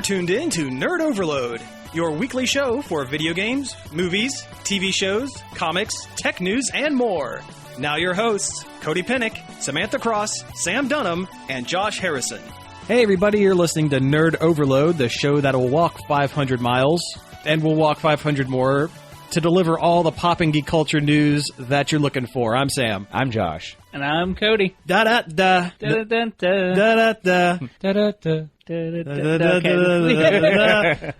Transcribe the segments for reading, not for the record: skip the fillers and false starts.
You're tuned in to Nerd Overload, your weekly show for video games, movies, TV shows, comics, tech news, and more. Now your hosts, Cody Pinnick, Samantha Cross, Sam Dunham, and Josh Harrison. Hey everybody, you're listening to Nerd Overload, the show that'll walk 500 miles, and will walk 500 more, to deliver all the popping geek culture news that you're looking for. I'm Sam. I'm Josh. And I'm Cody. Da-da-da. Da-da-da-da. Da-da-da. Da-da-da.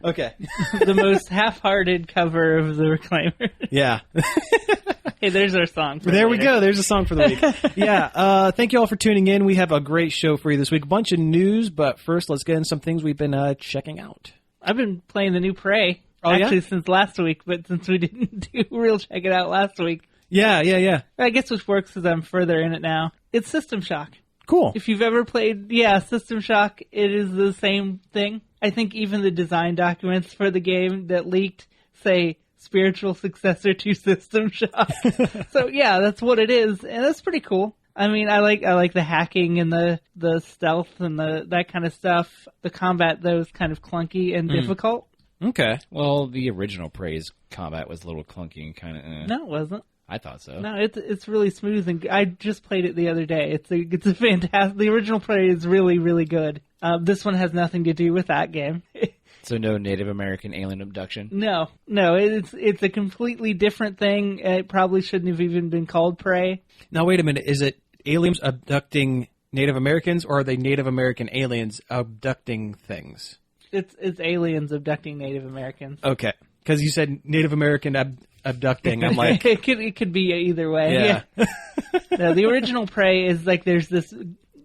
Okay. The most half-hearted cover of the Reclaimer. Yeah. Hey, there's our song. There we go. There's a song for the week. Yeah. Thank you all for tuning in. We have a great show for you this week. A bunch of news, but first let's get into some things we've been checking out. I've been playing the new Prey. Oh, actually, since last week, but since we didn't do Real Check It Out last week. Yeah. I guess which works is I'm further in it now. It's System Shock. Cool. If you've ever played, System Shock, it is the same thing. I think even the design documents for the game that leaked say spiritual successor to System Shock. So yeah, that's what it is, and that's pretty cool. I mean, I like the hacking and the stealth and that kind of stuff. The combat, though, is kind of clunky and difficult. Okay. Well, the original Prey's combat was a little clunky and kind of... No, it wasn't. I thought so. No, it's really smooth, and I just played it the other day. It's a fantastic... The original Prey is really, really good. This one has nothing to do with that game. So no Native American alien abduction? No, it's a completely different thing. It probably shouldn't have even been called Prey. Now, wait a minute. Is it aliens abducting Native Americans, or are they Native American aliens abducting things? It's aliens abducting Native Americans. Okay, because you said Native American abducting. I'm like... it could be either way. Yeah. No, the original Prey is like there's this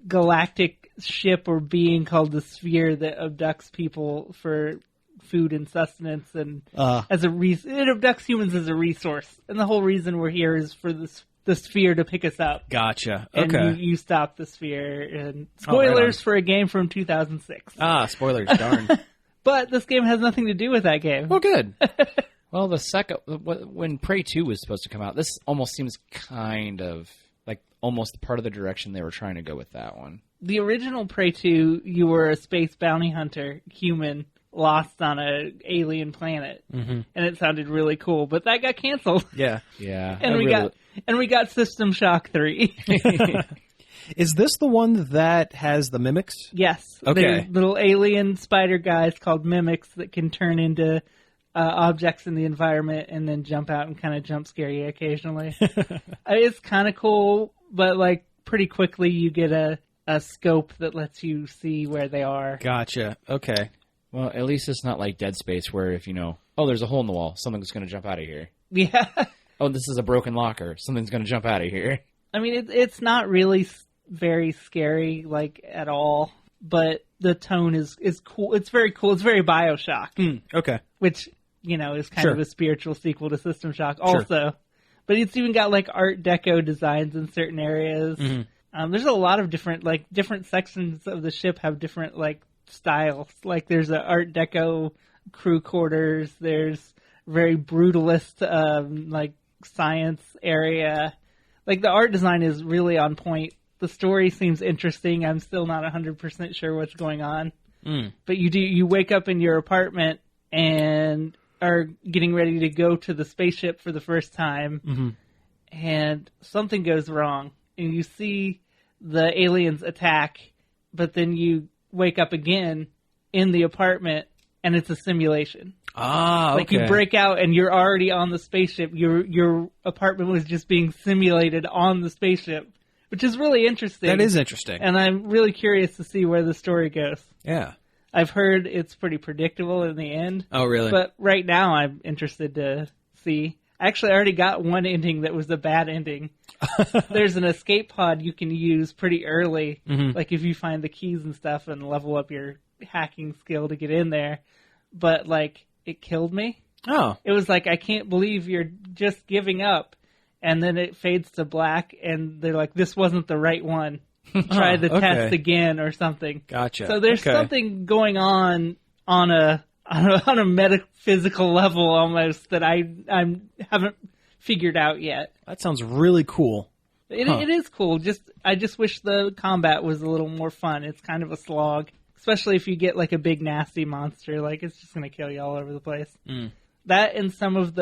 galactic ship or being called the Sphere that abducts people for food and sustenance, and as a it abducts humans as a resource. And the whole reason we're here is for the Sphere to pick us up. Gotcha. Okay. And you stop the Sphere. And spoilers for a game from 2006. Spoilers, darn. But this game has nothing to do with that game. Well, good. Well, when Prey 2 was supposed to come out, this almost seems kind of like almost part of the direction they were trying to go with that one. The original Prey 2, you were a space bounty hunter, human, lost on an alien planet. Mm-hmm. And it sounded really cool, but that got canceled. Yeah. And we got System Shock 3. Is this the one that has the mimics? Yes. Okay. They're little alien spider guys called mimics that can turn into objects in the environment and then jump out and kind of jump scare you occasionally. It's kind of cool, but like pretty quickly you get a scope that lets you see where they are. Gotcha. Okay. Well, at least it's not like Dead Space where if there's a hole in the wall, something's going to jump out of here. Yeah. Oh, this is a broken locker, something's going to jump out of here. I mean, it's not really very scary, like, at all, but the tone is cool. It's very cool. It's very BioShock. Okay. Which, is kind of a spiritual sequel to System Shock also. Sure. But it's even got, like, Art Deco designs in certain areas. Mm-hmm. There's a lot of different sections of the ship have different, like, styles. Like, there's an Art Deco crew quarters. There's very brutalist, like, science area. Like, the art design is really on point. The story seems interesting. I'm still not 100% sure what's going on. But you wake up in your apartment and are getting ready to go to the spaceship for the first time, and something goes wrong. And you see the aliens attack, but then you wake up again in the apartment, and it's a simulation. Like you break out and you're already on the spaceship. Your apartment was just being simulated on the spaceship, which is really interesting. That is interesting. And I'm really curious to see where the story goes. Yeah. I've heard it's pretty predictable in the end. Oh, really? But right now I'm interested to see. Actually, I already got one ending that was a bad ending. There's an escape pod you can use pretty early, like if you find the keys and stuff and level up your hacking skill to get in there. But, like, it killed me. Oh. It was like, I can't believe you're just giving up. And then it fades to black, and they're like, this wasn't the right one. Try the test again or something. Gotcha. So there's something going on a metaphysical level almost that I haven't figured out yet. That sounds really cool. It is cool. I just wish the combat was a little more fun. It's kind of a slog. especially if you get like a big nasty monster, like it's just going to kill you all over the place. That and some of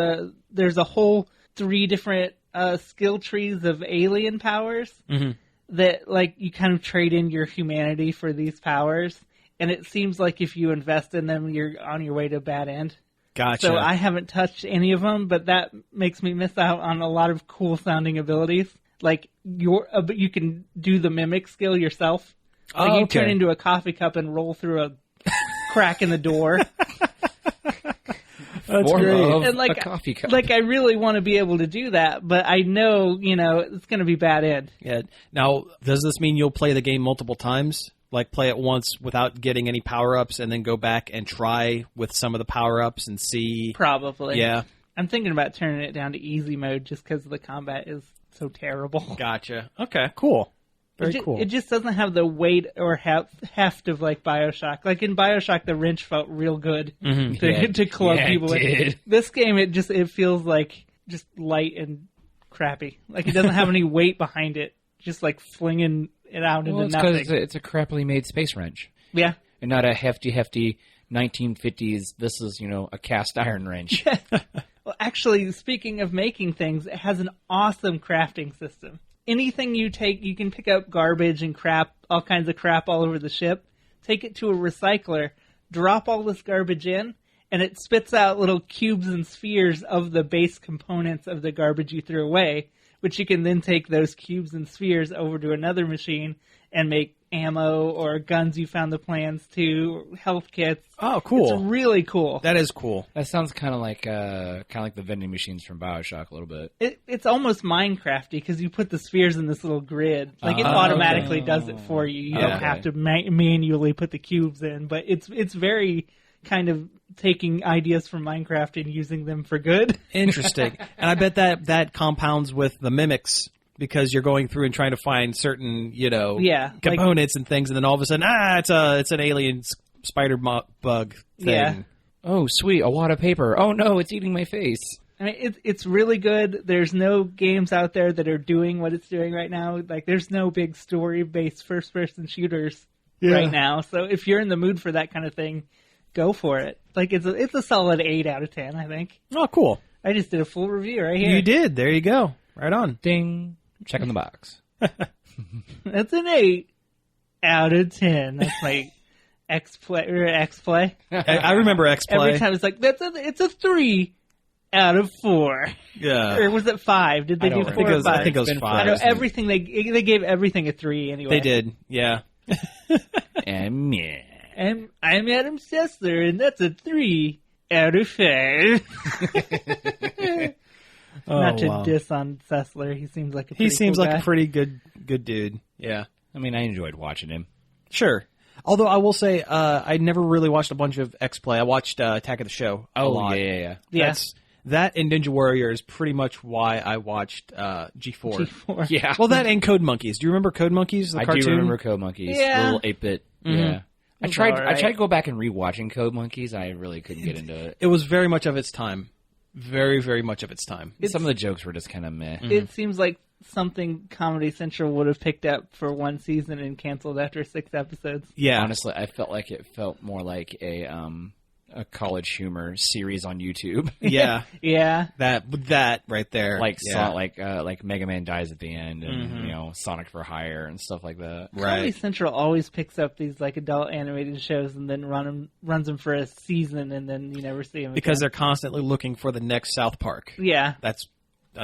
there's a whole 3 different skill trees of alien powers that like you kind of trade in your humanity for these powers, and it seems like if you invest in them, you're on your way to a bad end. Gotcha. So I haven't touched any of them, but that makes me miss out on a lot of cool sounding abilities. Like you can do the mimic skill yourself. Like you turn into a coffee cup and roll through a crack in the door. That's great. And like, a coffee cup. Like I really want to be able to do that, but I know, it's going to be bad end. Yeah. Now, does this mean you'll play the game multiple times? Like play it once without getting any power-ups and then go back and try with some of the power-ups and see? Probably. Yeah. I'm thinking about turning it down to easy mode just because the combat is so terrible. Gotcha. Okay, cool. Very cool. It just doesn't have the weight or heft of like BioShock. Like in BioShock, the wrench felt real good to club people in. This game, it feels like just light and crappy. Like it doesn't have any weight behind it. Just like flinging it out into nothing. It's a crappily made space wrench. Yeah. And not a hefty 1950s, this is, a cast iron wrench. Well, actually, speaking of making things, it has an awesome crafting system. Anything you take, you can pick up garbage and crap, all kinds of crap all over the ship, take it to a recycler, drop all this garbage in, and it spits out little cubes and spheres of the base components of the garbage you threw away, which you can then take those cubes and spheres over to another machine and make ammo or guns you found the plans to, health kits. Oh, cool. It's really cool. That is cool. That sounds kind of like the vending machines from BioShock a little bit. It's almost Minecrafty because you put the spheres in this little grid. Like it automatically does it for you. You don't have to manually put the cubes in, but it's very kind of taking ideas from Minecraft and using them for good. Interesting. And I bet that compounds with the mimics because you're going through and trying to find certain, components and things, and then all of a sudden, it's an alien spider bug thing. Yeah. Oh, sweet, a wad of paper. Oh no, it's eating my face. I mean, it's really good. There's no games out there that are doing what it's doing right now. Like, there's no big story-based first-person shooters right now. So if you're in the mood for that kind of thing, go for it. Like, it's a solid 8 out of 10, I think. Oh, cool. I just did a full review right here. You did. There you go. Right on. Ding. Check in the box. That's an 8 out of 10. That's my X-Play. I remember X-Play. Every time it's like, it's a 3 out of 4. Yeah. Or was it 5? Did they do 4 or 5? I think it was 5. I know everything, they gave everything a 3 anyway. They did, yeah. I'm Adam Sessler, and that's a 3 out of 5. Not to diss on Sessler. He seems like a pretty cool guy. A pretty good dude. Yeah. I mean, I enjoyed watching him. Sure. Although I will say, I never really watched a bunch of X-Play. I watched Attack of the Show a lot. Yeah. That and Ninja Warrior is pretty much why I watched G4. G4. Yeah. Well, that and Code Monkeys. Do you remember Code Monkeys, the cartoon? I do remember Code Monkeys. Yeah. Little 8-bit. Mm-hmm. Yeah. I tried to go back and rewatching Code Monkeys. I really couldn't get into it. It was very much of its time. Very, very much of its time. Some of the jokes were just kind of meh. It seems like something Comedy Central would have picked up for one season and canceled after 6 episodes. Yeah. Honestly, I felt like it felt more like a College Humor series on YouTube. Yeah. Yeah. That right there. Like Mega Man dies at the end and Sonic for Hire and stuff like that. Right. Comedy Central always picks up these like adult animated shows and then runs them for a season and then you never see them because again. They're constantly looking for the next South Park. Yeah. That's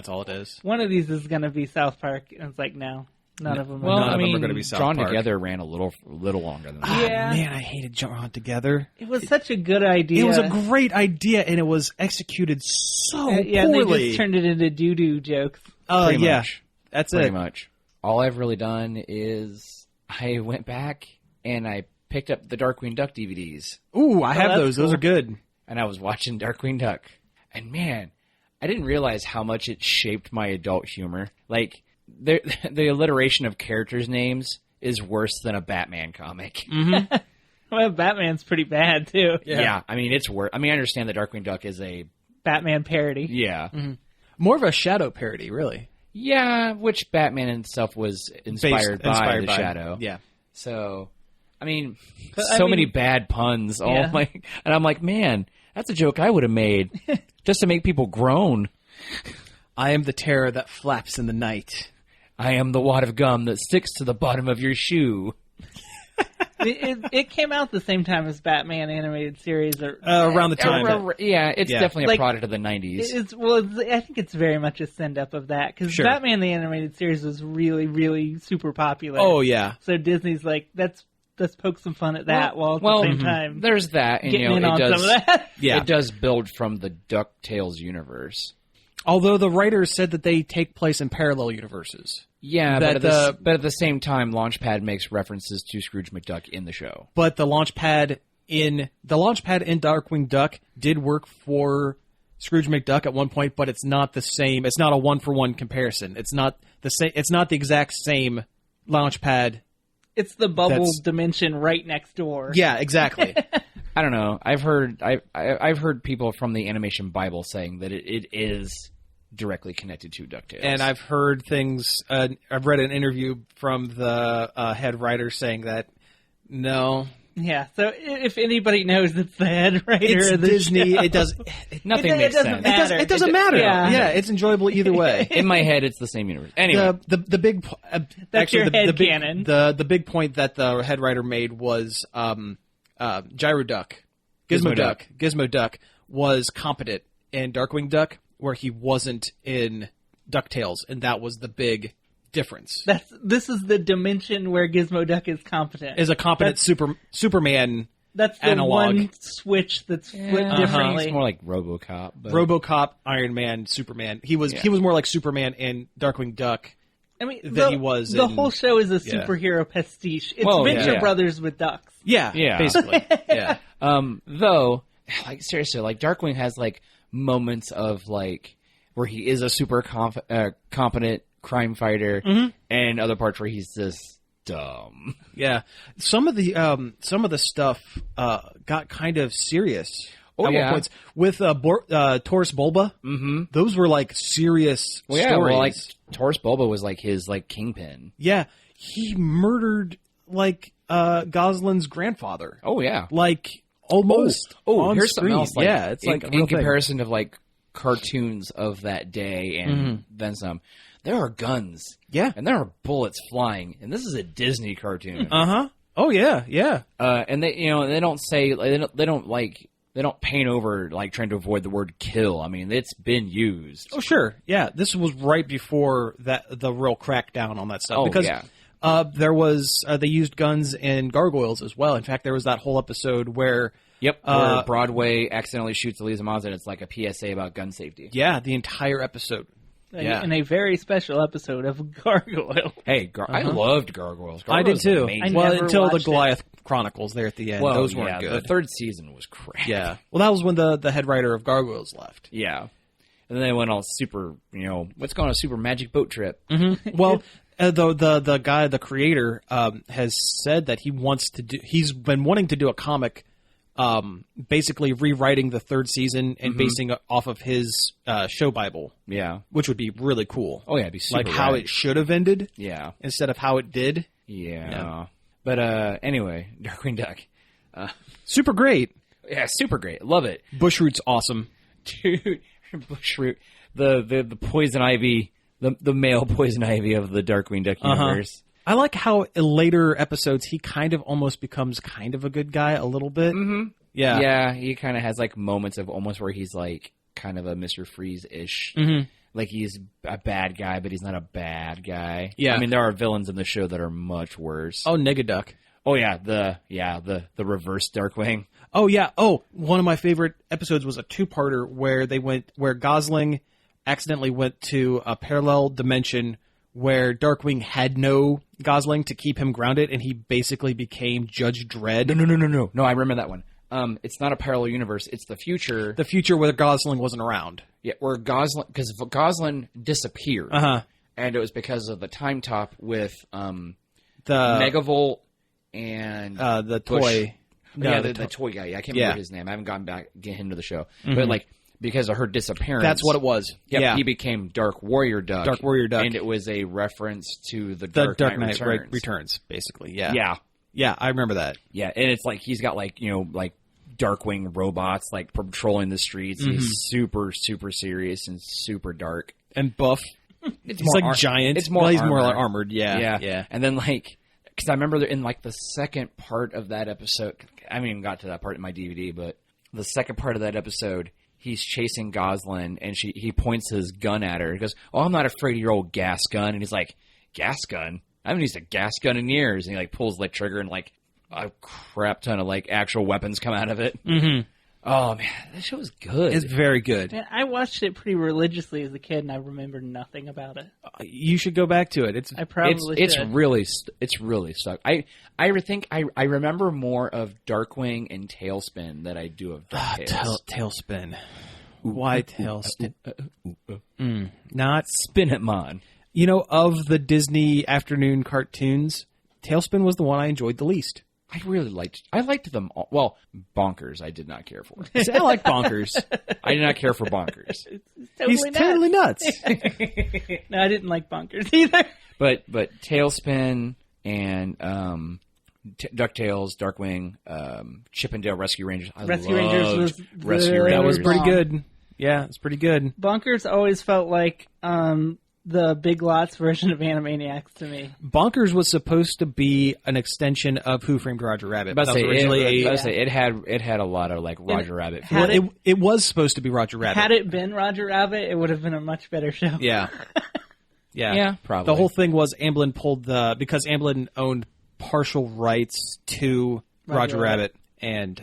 all it is. One of these is going to be South Park and it's like no. None of them. Well, none of them are going to be South Drawn Park. Together ran a little longer than that. Yeah. Man, I hated Drawn Together. It was such a good idea. It was a great idea, and it was executed so poorly. They just turned it into doo-doo jokes. Pretty much. That's Pretty much. All I've really done is I went back and I picked up the Darkwing Duck DVDs. Ooh, I have those. Cool. Those are good. And I was watching Darkwing Duck. And man, I didn't realize how much it shaped my adult humor. Like, the alliteration of characters' names is worse than a Batman comic. Mm-hmm. Well, Batman's pretty bad, too. Yeah, I mean, it's worse. I mean, I understand that Darkwing Duck is a Batman parody. Yeah. Mm-hmm. More of a Shadow parody, really. Yeah, which Batman and stuff was inspired by the Shadow. Yeah. So, I mean, I mean, many bad puns. Yeah. Oh my! And I'm like, man, that's a joke I would have made just to make people groan. I am the terror that flaps in the night. I am the wad of gum that sticks to the bottom of your shoe. It came out the same time as Batman animated series. Around the time. Yeah, it's definitely a Like, product of the 90s. I think it's very much a send-up of that, because Sure. Batman the animated series was really, really super popular. Oh, yeah. So Disney's like, let's poke some fun at that while at the same time There's that, and getting in on some of that. Yeah. it does build from the DuckTales universe. Although the writers said that they take place in parallel universes. Yeah, That but at the same time, Launchpad makes references to Scrooge McDuck in the show. But the launchpad in Darkwing Duck did work for Scrooge McDuck at one point, but it's not the same. It's not a one-for-one comparison. It's not the same. It's not the exact same launchpad. It's the bubble dimension right next door. Yeah, exactly. I don't know. I've heard people from the Animation Bible saying that it is directly connected to DuckTales. And I've heard things. I've read an interview from the head writer saying that no. Yeah, so if anybody knows, it's the head writer It's of the Disney. show. It does. Nothing makes doesn't sense. matter. It doesn't matter. Yeah. It's enjoyable either way. In my head, it's the same universe. Anyway, The big That's your head big, canon. The big point that the head writer made was Gyro Duck, Gizmo Gizmo Duck was competent in Darkwing Duck, where he wasn't in DuckTales, and that was the big difference. This is the dimension where Gizmo Duck is competent. Is a competent Superman. That's the analog. one switch that's flipped differently. it's more like RoboCop. But RoboCop, Iron Man, Superman. He was more like Superman in Darkwing Duck. I mean, Than he was the in- whole show is a superhero pastiche. It's Well, Venture yeah. Brothers with ducks. Yeah, Yeah. basically. Yeah. Though, like seriously, like Darkwing has like moments of like where he is a super competent crime fighter, and other parts where he's just dumb. Yeah, some of the stuff got kind of serious. Oh, at yeah. one point. With Taurus Bulba. Mm-hmm. Those were like serious Well, yeah, stories. well, like Taurus Bulba was like his like kingpin. Yeah, he murdered like Gosalyn's grandfather. Oh yeah. Like almost. on here's screen. something else. Like, yeah, it's like a in real thing. comparison of like cartoons of that day and then some. There are guns. Yeah. And there are bullets flying. And this is a Disney cartoon. Oh yeah, yeah. And they, they don't say, they don't paint over like trying to avoid the word kill. I mean, it's been used. Oh sure, yeah. This was right before the real crackdown on that stuff. Oh, because yeah. there was they used guns in Gargoyles as well. In fact, there was that whole episode where Where Broadway accidentally shoots Elisa Maz, and it's like a PSA about gun safety. yeah, the entire episode. Yeah. In a very special episode of Gargoyle. Hey, I loved Gargoyles. I did Gargoyles too. was amazing. Well, never until the watched it. Goliath Chronicles there at the end. Well, Those weren't yeah, good. The third season was crap. Yeah. Well, that was when the head writer of Gargoyles left. Yeah. And then they went all super, let's go on a super magic boat trip. Well, the guy, the creator, has said that he's been wanting to do a comic, basically rewriting the third season and basing it off of his show Bible. Yeah. Which would be really cool. Oh, yeah, it'd be super like how rad. it should have ended. Yeah. Instead of how it did. Yeah. But anyway, Darkwing Duck. Super great. Yeah, super great. Love it. Bushroot's awesome. Dude, Bushroot, the poison ivy, the male poison ivy of the Darkwing Duck universe. I like how in later episodes he kind of almost becomes kind of a good guy a little bit. Mm-hmm. Yeah. Yeah, he kind of has like moments of almost where he's like kind of a Mr. Freeze-ish. Mm-hmm. Like he's a bad guy, but he's not a bad guy. Yeah. I mean, there are villains in the show that are much worse. Oh, Negaduck. Oh yeah, the reverse Darkwing. Oh yeah. Oh, one of my favorite episodes was a two-parter where Gosling accidentally went to a parallel dimension where Darkwing had no Gosling to keep him grounded, and he basically became Judge Dredd. No, I remember that one. It's not a parallel universe. It's the future. The future where Gosling wasn't around. Yeah, where because Gosling disappeared, and it was because of the time top with The Megavolt and the Bush. toy. No, the toy guy. I can't Yeah. remember his name. I haven't gone back get him to the show, but like because of her disappearance, That's what it was. Yep, yeah. he became Dark Warrior Duck. Dark Warrior Duck. and it was a reference to the The Dark Knight Knight Returns. Returns, basically. Yeah. Yeah, Yeah, I remember that. Yeah, and it's like he's got like Darkwing robots like patrolling the streets. He's super, super serious and super dark and buff. He's like giant. It's more. He's armored. more like armored. Yeah. And then because I remember in like the second part of that episode, I haven't even got to that part in my DVD, but the second part of that episode, he's chasing Goslin, and he points his gun at her. He goes, "Oh, I'm not afraid of your old gas gun." And he's like, "Gas gun? I haven't used a gas gun in years." And he like pulls the trigger, and like a crap ton of like actual weapons come out of it. Mm-hmm. Oh man, that show is good. It's very good. Man, I watched it pretty religiously as a kid, and I remember nothing about it. You should go back to it. I probably should. It's really stuck. I think I remember more of Darkwing and Tailspin than I do of DuckTales. Tailspin. Why Tailspin? Not Spin it, man. Of the Disney afternoon cartoons, Tailspin was the one I enjoyed the least. I liked them all. Well, Bonkers I did not care for. I like Bonkers. I did not care for Bonkers. He's totally nuts. No, I didn't like Bonkers either. But Tailspin and DuckTales, Darkwing, Chip and Dale Rescue Rangers. Rescue Rangers was Rescue Rangers. That was pretty good. Yeah, it's pretty good. Bonkers always felt like the Big Lots version of Animaniacs to me. Bonkers was supposed to be an extension of Who Framed Roger Rabbit. It had a lot of like Roger Rabbit. It was supposed to be Roger Rabbit. Had it been Roger Rabbit, it would have been a much better show. Yeah. Yeah, probably. The whole thing was Amblin because Amblin owned partial rights to Roger Rabbit. And,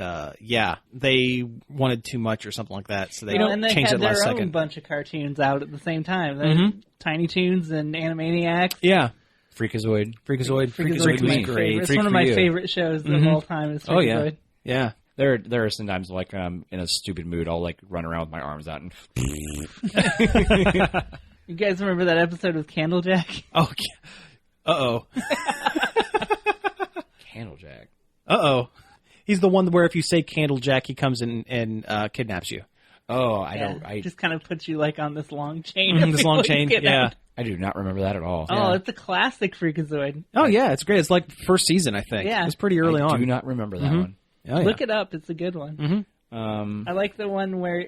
they wanted too much or something like that, so they changed it last second. And they had their own bunch of cartoons out at the same time. Tiny Toons and Animaniacs. Yeah. Freakazoid. Freakazoid was great. It's one of my favorite shows of all time is Freakazoid. Oh, yeah. Yeah. There are sometimes, like, in a stupid mood, I'll, like, run around with my arms out and... You guys remember that episode with Candlejack? Oh, uh-oh. Candlejack. Uh-oh. He's the one where if you say Candlejack, he comes in and kidnaps you. Oh, I just kind of puts you like on this long chain. This long chain, yeah. I do not remember that at all. Oh, it's a classic Freakazoid. Oh, yeah, it's great. It's like first season, I think. Yeah. It's pretty early on. I do not remember that one. Oh, yeah. Look it up. It's a good one. Mm-hmm. I like the one where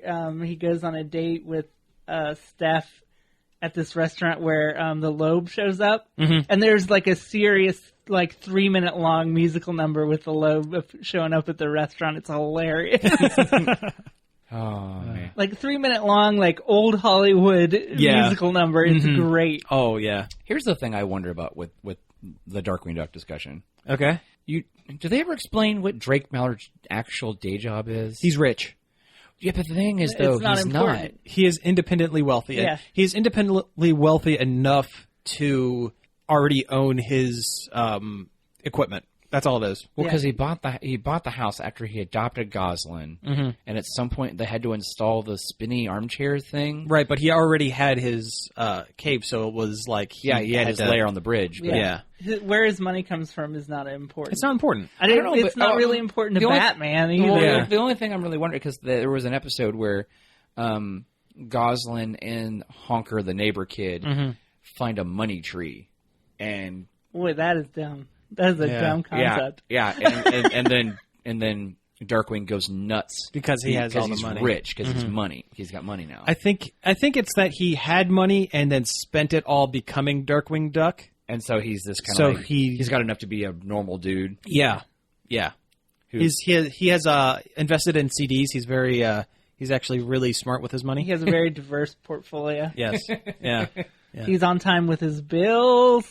he goes on a date with Steph at this restaurant where the Loeb shows up. Mm-hmm. And there's like a serious... like 3-minute long musical number with the Loeb showing up at the restaurant. It's hilarious. Oh man! Like 3-minute long, like old Hollywood musical number. It's great. Oh yeah. Here's the thing I wonder about with the Darkwing Duck discussion. Okay. Do they ever explain what Drake Mallard's actual day job is? He's rich. Yeah, but the thing is, though, he's not. He is independently wealthy. Yeah. He is independently wealthy enough to already own his equipment. That's all it is. Well, because he bought the house after he adopted Goslin, and at some point they had to install the spinny armchair thing. Right, but he already had his cave, so it was like he had his lair on the bridge. But yeah. Where his money comes from is not important. It's not important. I don't know, it's not really important to Batman either. Well, the only thing I'm really wondering, because there was an episode where Goslin and Honker, the neighbor kid, find a money tree, and boy, that is dumb. That is a dumb concept. Yeah. And then Darkwing goes nuts because he has all the money. He's rich because he's money. He's got money now. I think it's that he had money and then spent it all becoming Darkwing Duck, and so he's this kind of he's got enough to be a normal dude. Yeah. He has invested in CDs. He's very he's actually really smart with his money. He has a very diverse portfolio. Yes. Yeah. Yeah. He's on time with his bills.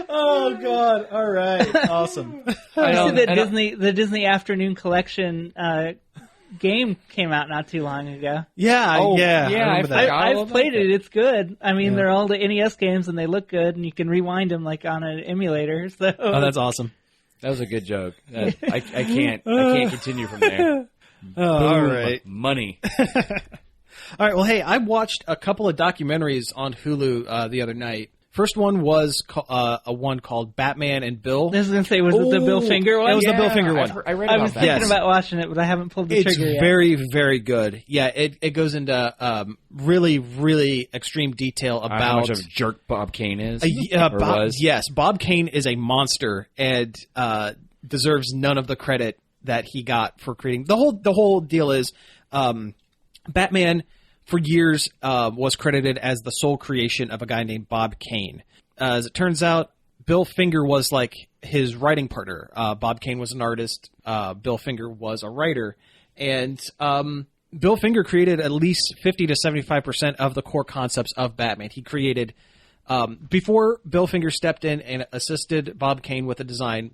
Oh God! All right, awesome. The Disney Afternoon Collection game came out not too long ago. Yeah. I've played it. It's good. I mean, they're all the NES games, and they look good, and you can rewind them like on an emulator. So, that's awesome. That was a good joke. I can't continue from there. All right. Money. All right. Well, hey, I watched a couple of documentaries on Hulu the other night First one was a one called Batman and Bill. I was going to say, was it the Bill Finger one? It was the Bill Finger one. I read I about was that. thinking about watching it, but I haven't pulled the trigger yet. It's very, very good. Yeah, it goes into really, really extreme detail about how much of a jerk Bob Kane is. Yes, Bob Kane is a monster and deserves none of the credit that he got for creating. The whole deal is Batman for years was credited as the sole creation of a guy named Bob Kane. As it turns out, Bill Finger was like his writing partner. Bob Kane was an artist. Bill Finger was a writer. And Bill Finger created at least 50 to 75% of the core concepts of Batman. He created, before Bill Finger stepped in and assisted Bob Kane with the design,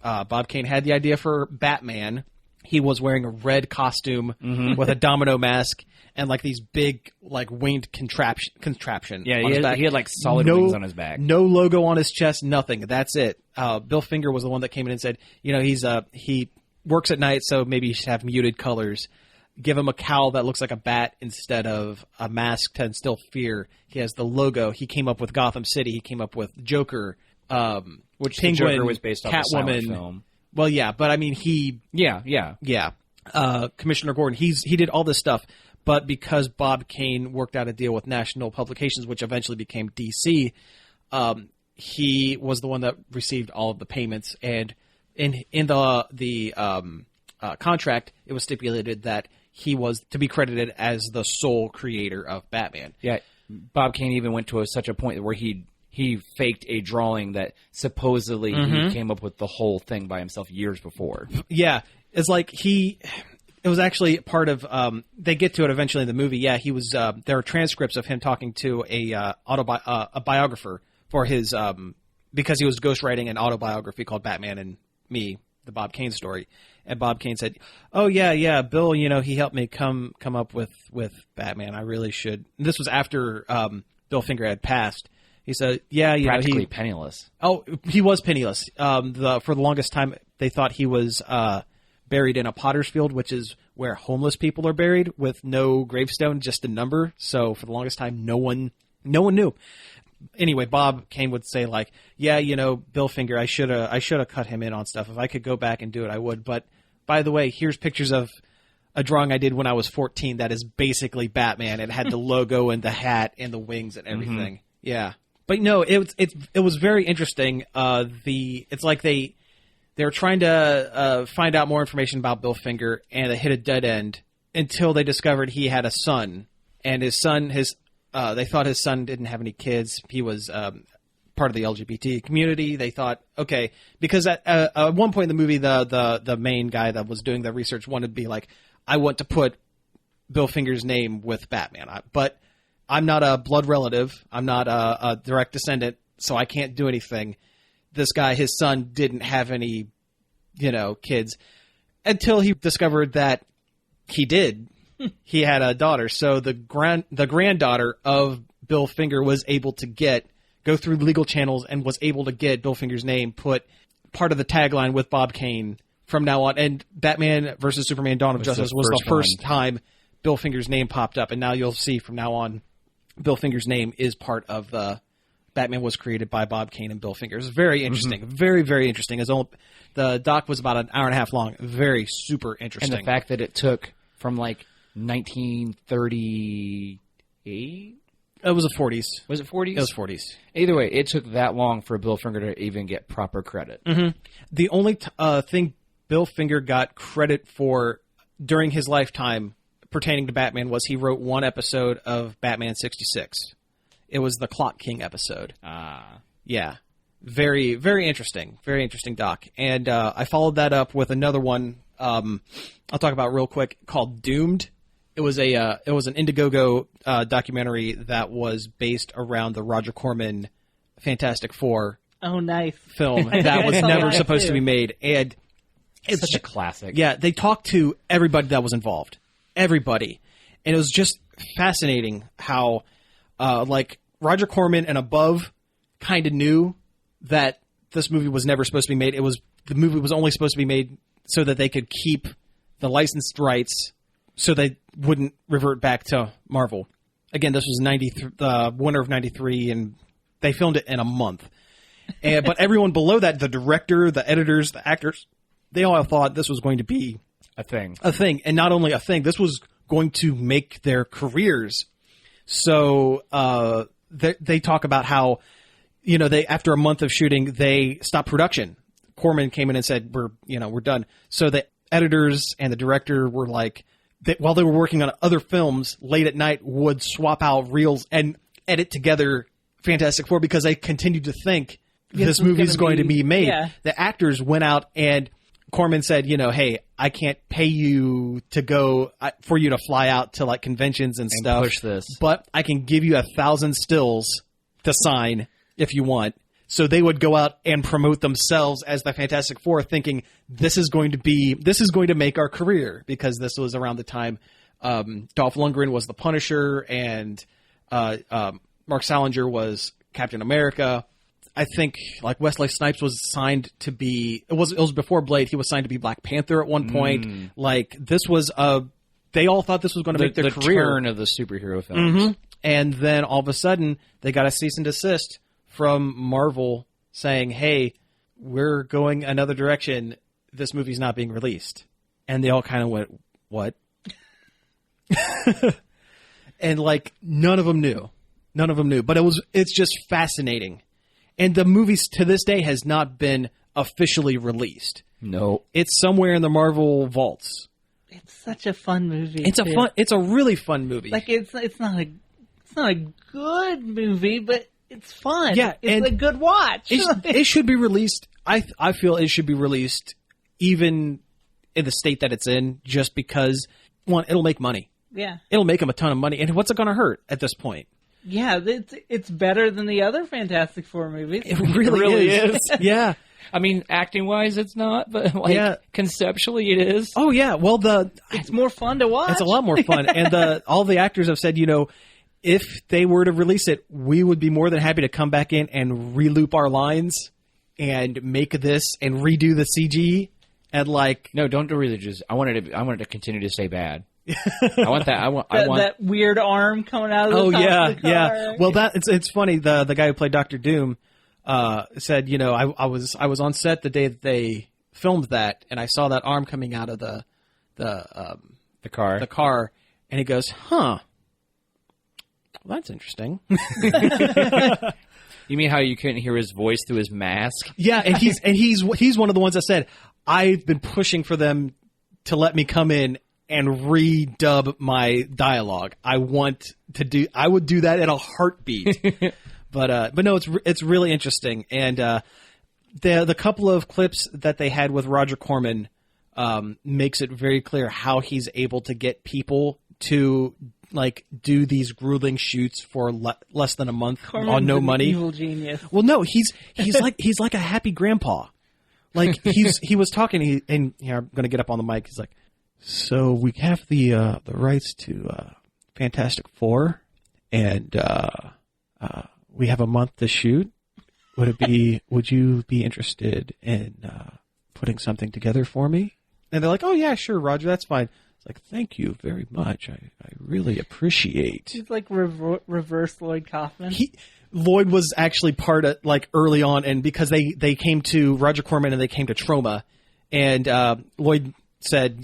Bob Kane had the idea for Batman. He was wearing a red costume with a domino mask and like these big like winged contraption. Yeah, on his back. he had like solid wings on his back. No logo on his chest, nothing. That's it. Bill Finger was the one that came in and said, he works at night, so maybe you should have muted colors. Give him a cowl that looks like a bat instead of a mask to instill fear. He has the logo. He came up with Gotham City. He came up with Joker, which Penguin, the Joker was based off a silent film. Well, yeah, but I mean, Yeah. Commissioner Gordon, he did all this stuff, but because Bob Kane worked out a deal with National Publications, which eventually became DC, he was the one that received all of the payments, and in the contract, it was stipulated that he was to be credited as the sole creator of Batman. Yeah, Bob Kane even went to such a point where he faked a drawing that supposedly he came up with the whole thing by himself years before. Yeah, it's like it was actually part of. They get to it eventually in the movie. Yeah, he was. There are transcripts of him talking to a biographer for his because he was ghostwriting an autobiography called Batman and Me, the Bob Kane story. And Bob Kane said, "Oh yeah, Bill. He helped me come up with Batman. I really should." And this was after Bill Finger had passed. He said, "Yeah, practically penniless." Oh, he was penniless. For the longest time, they thought he was buried in a potter's field, which is where homeless people are buried with no gravestone, just a number. So for the longest time, no one knew. Anyway, Bob Kane would say like, "Yeah, Bill Finger, I should have cut him in on stuff. If I could go back and do it, I would. But by the way, here's pictures of a drawing I did when I was 14 that is basically Batman. It had the logo and the hat and the wings and everything. Yeah." But no, it was very interesting. It's like they were trying to find out more information about Bill Finger, and they hit a dead end until they discovered he had a son, and his son they thought his son didn't have any kids. He was part of the LGBT community. They thought, okay, because at one point in the movie, the main guy that was doing the research wanted to be like, I want to put Bill Finger's name with Batman, but I'm not a blood relative. I'm not a direct descendant, so I can't do anything. This guy, his son, didn't have any, kids until he discovered that he did. He had a daughter. So the granddaughter of Bill Finger was able to go through legal channels and was able to get Bill Finger's name put part of the tagline with Bob Kane from now on. And Batman versus Superman: Dawn of Justice was the first time Bill Finger's name popped up. And now you'll see from now on, Bill Finger's name is part of the Batman was created by Bob Kane and Bill Finger. It's very interesting. Very, very interesting. The doc was about an hour and a half long. Very super interesting. And the fact that it took from like 1938? It was the 40s. Was it 40s? It was 40s. Either way, it took that long for Bill Finger to even get proper credit. The only thing Bill Finger got credit for during his lifetime pertaining to Batman was he wrote one episode of Batman 66. It was the Clock King episode. Yeah. Very, very interesting. Very interesting doc. And I followed that up with another one I'll talk about real quick called Doomed. It was an Indiegogo documentary that was based around the Roger Corman Fantastic Four film that was never supposed to be made. And it's such a classic. Yeah, they talked to everybody that was involved. Everybody. And it was just fascinating how Roger Corman and above kind of knew that this movie was never supposed to be made. The movie was only supposed to be made so that they could keep the licensed rights so they wouldn't revert back to Marvel. Again, this was the winter of 93, and They filmed it in a month. But everyone below that, the director, the editors, the actors, they all thought this was going to be a thing. And not only a thing, this was going to make their careers. So they talk about how, they after a month of shooting, they stopped production. Corman came in and said, we're done. So the editors and the director were like, while they were working on other films, late at night would swap out reels and edit together Fantastic Four because they continued to think this movie is going to be made. Yeah. The actors went out and Corman said, hey, I can't pay you to go for you to fly out to like conventions and stuff. Push this. But I can give you 1,000 stills to sign if you want. So they would go out and promote themselves as the Fantastic Four, thinking this is going to make our career, because this was around the time Dolph Lundgren was the Punisher and Mark Salinger was Captain America. I think like Wesley Snipes was signed to be. It was before Blade. He was signed to be Black Panther at one point. Like this was they all thought this was going to make their career. The turn of the superhero films. Mm-hmm. And then all of a sudden they got a cease and desist from Marvel saying, "Hey, we're going another direction. This movie's not being released." And they all kind of went, "What?" And like none of them knew. But it's just fascinating. And the movie to this day has not been officially released. No. It's somewhere in the Marvel vaults. It's such a fun movie. It's a really fun movie. Like it's not a good movie, but it's fun. Yeah, it's a good watch. It should be released. I feel it should be released even in the state that it's in, just because one, it'll make money. Yeah. It'll make them a ton of money. And what's it going to hurt at this point? Yeah, it's better than the other Fantastic Four movies. It really is. Yeah. I mean, acting-wise, it's not, but conceptually, it is. Oh, yeah. Well, it's more fun to watch. It's a lot more fun. And all the actors have said, if they were to release it, we would be more than happy to come back in and re-loop our lines and make this and redo the CG. And no, don't do religious. I wanted to continue to stay bad. I want that. I want that weird arm coming out of the top of the car. Yeah. Well, it's funny. The guy who played Dr. Doom said, I was on set the day that they filmed that, and I saw that arm coming out of the car, and he goes, "Huh, well, that's interesting." You mean how you couldn't hear his voice through his mask? Yeah, and he's one of the ones that said, "I've been pushing for them to let me come in and redub my dialogue. I would do that in a heartbeat." But no, it's really interesting. And the couple of clips that they had with Roger Corman makes it very clear how he's able to get people to do these grueling shoots for less than a month on no money. Evil genius. Well, no, he's like a happy grandpa. Like he was talking, and I'm going to get up on the mic. He's like, "So we have the rights to Fantastic Four, and we have a month to shoot. Would you be interested in putting something together for me?" And they're like, "Oh yeah, sure, Roger, that's fine." It's like, "Thank you very much. I really appreciate." He's like reverse Lloyd Kaufman. Lloyd was actually part of early on, and because they came to Roger Corman and they came to Troma, and Lloyd said,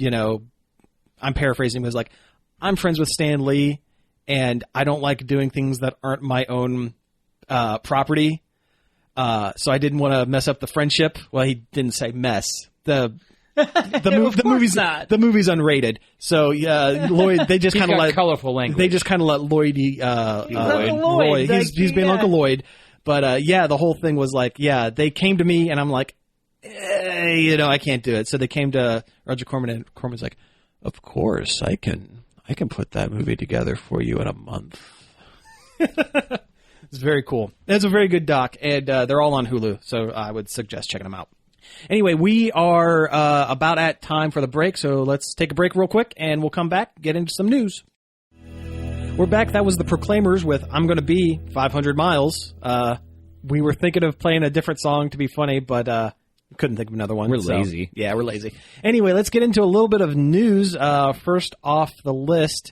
I'm paraphrasing, was like, "I'm friends with Stan Lee, and I don't like doing things that aren't my own property. So I didn't want to mess up the friendship." Well, he didn't say mess. The movie's unrated. So Lloyd, they just kind of let colorful language. They just kind of let Lloyd Lloyd. He's been Uncle Lloyd. But the whole thing was they came to me, and I'm like, I can't do it. So they came to Roger Corman, and Corman's like, "Of course, I can put that movie together for you in a month." It's very cool. It's a very good doc, and they're all on Hulu, so I would suggest checking them out. Anyway, we are about at time for the break, so let's take a break real quick, and we'll come back, get into some news. We're back. That was the Proclaimers with "I'm Gonna Be 500 Miles." We were thinking of playing a different song to be funny, but couldn't think of another one. We're lazy. Yeah, we're lazy. Anyway, let's get into a little bit of news. First off the list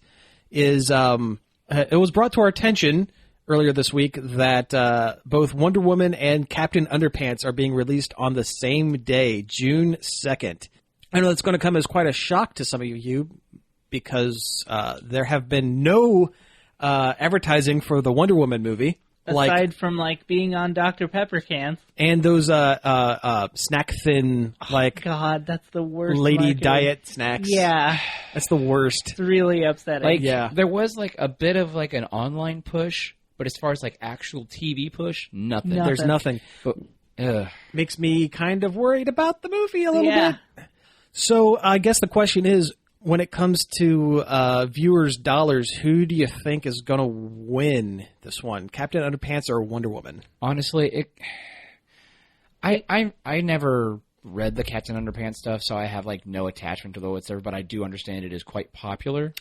is it was brought to our attention earlier this week that both Wonder Woman and Captain Underpants are being released on the same day, June 2nd. I know that's going to come as quite a shock to some of you because there have been no advertising for the Wonder Woman movie. Aside from being on Dr. Pepper cans. And those snack thin, God, that's the worst lady marketing. diet snacks. Yeah. That's the worst. It's really upsetting. There was a bit of an online push, but as far as actual TV push, nothing. There's nothing. But, makes me kind of worried about the movie a little bit. So I guess the question is, when it comes to viewers' dollars, who do you think is going to win this one? Captain Underpants or Wonder Woman? Honestly, I never read the Captain Underpants stuff, so I have no attachment to the whatsoever, but I do understand it is quite popular.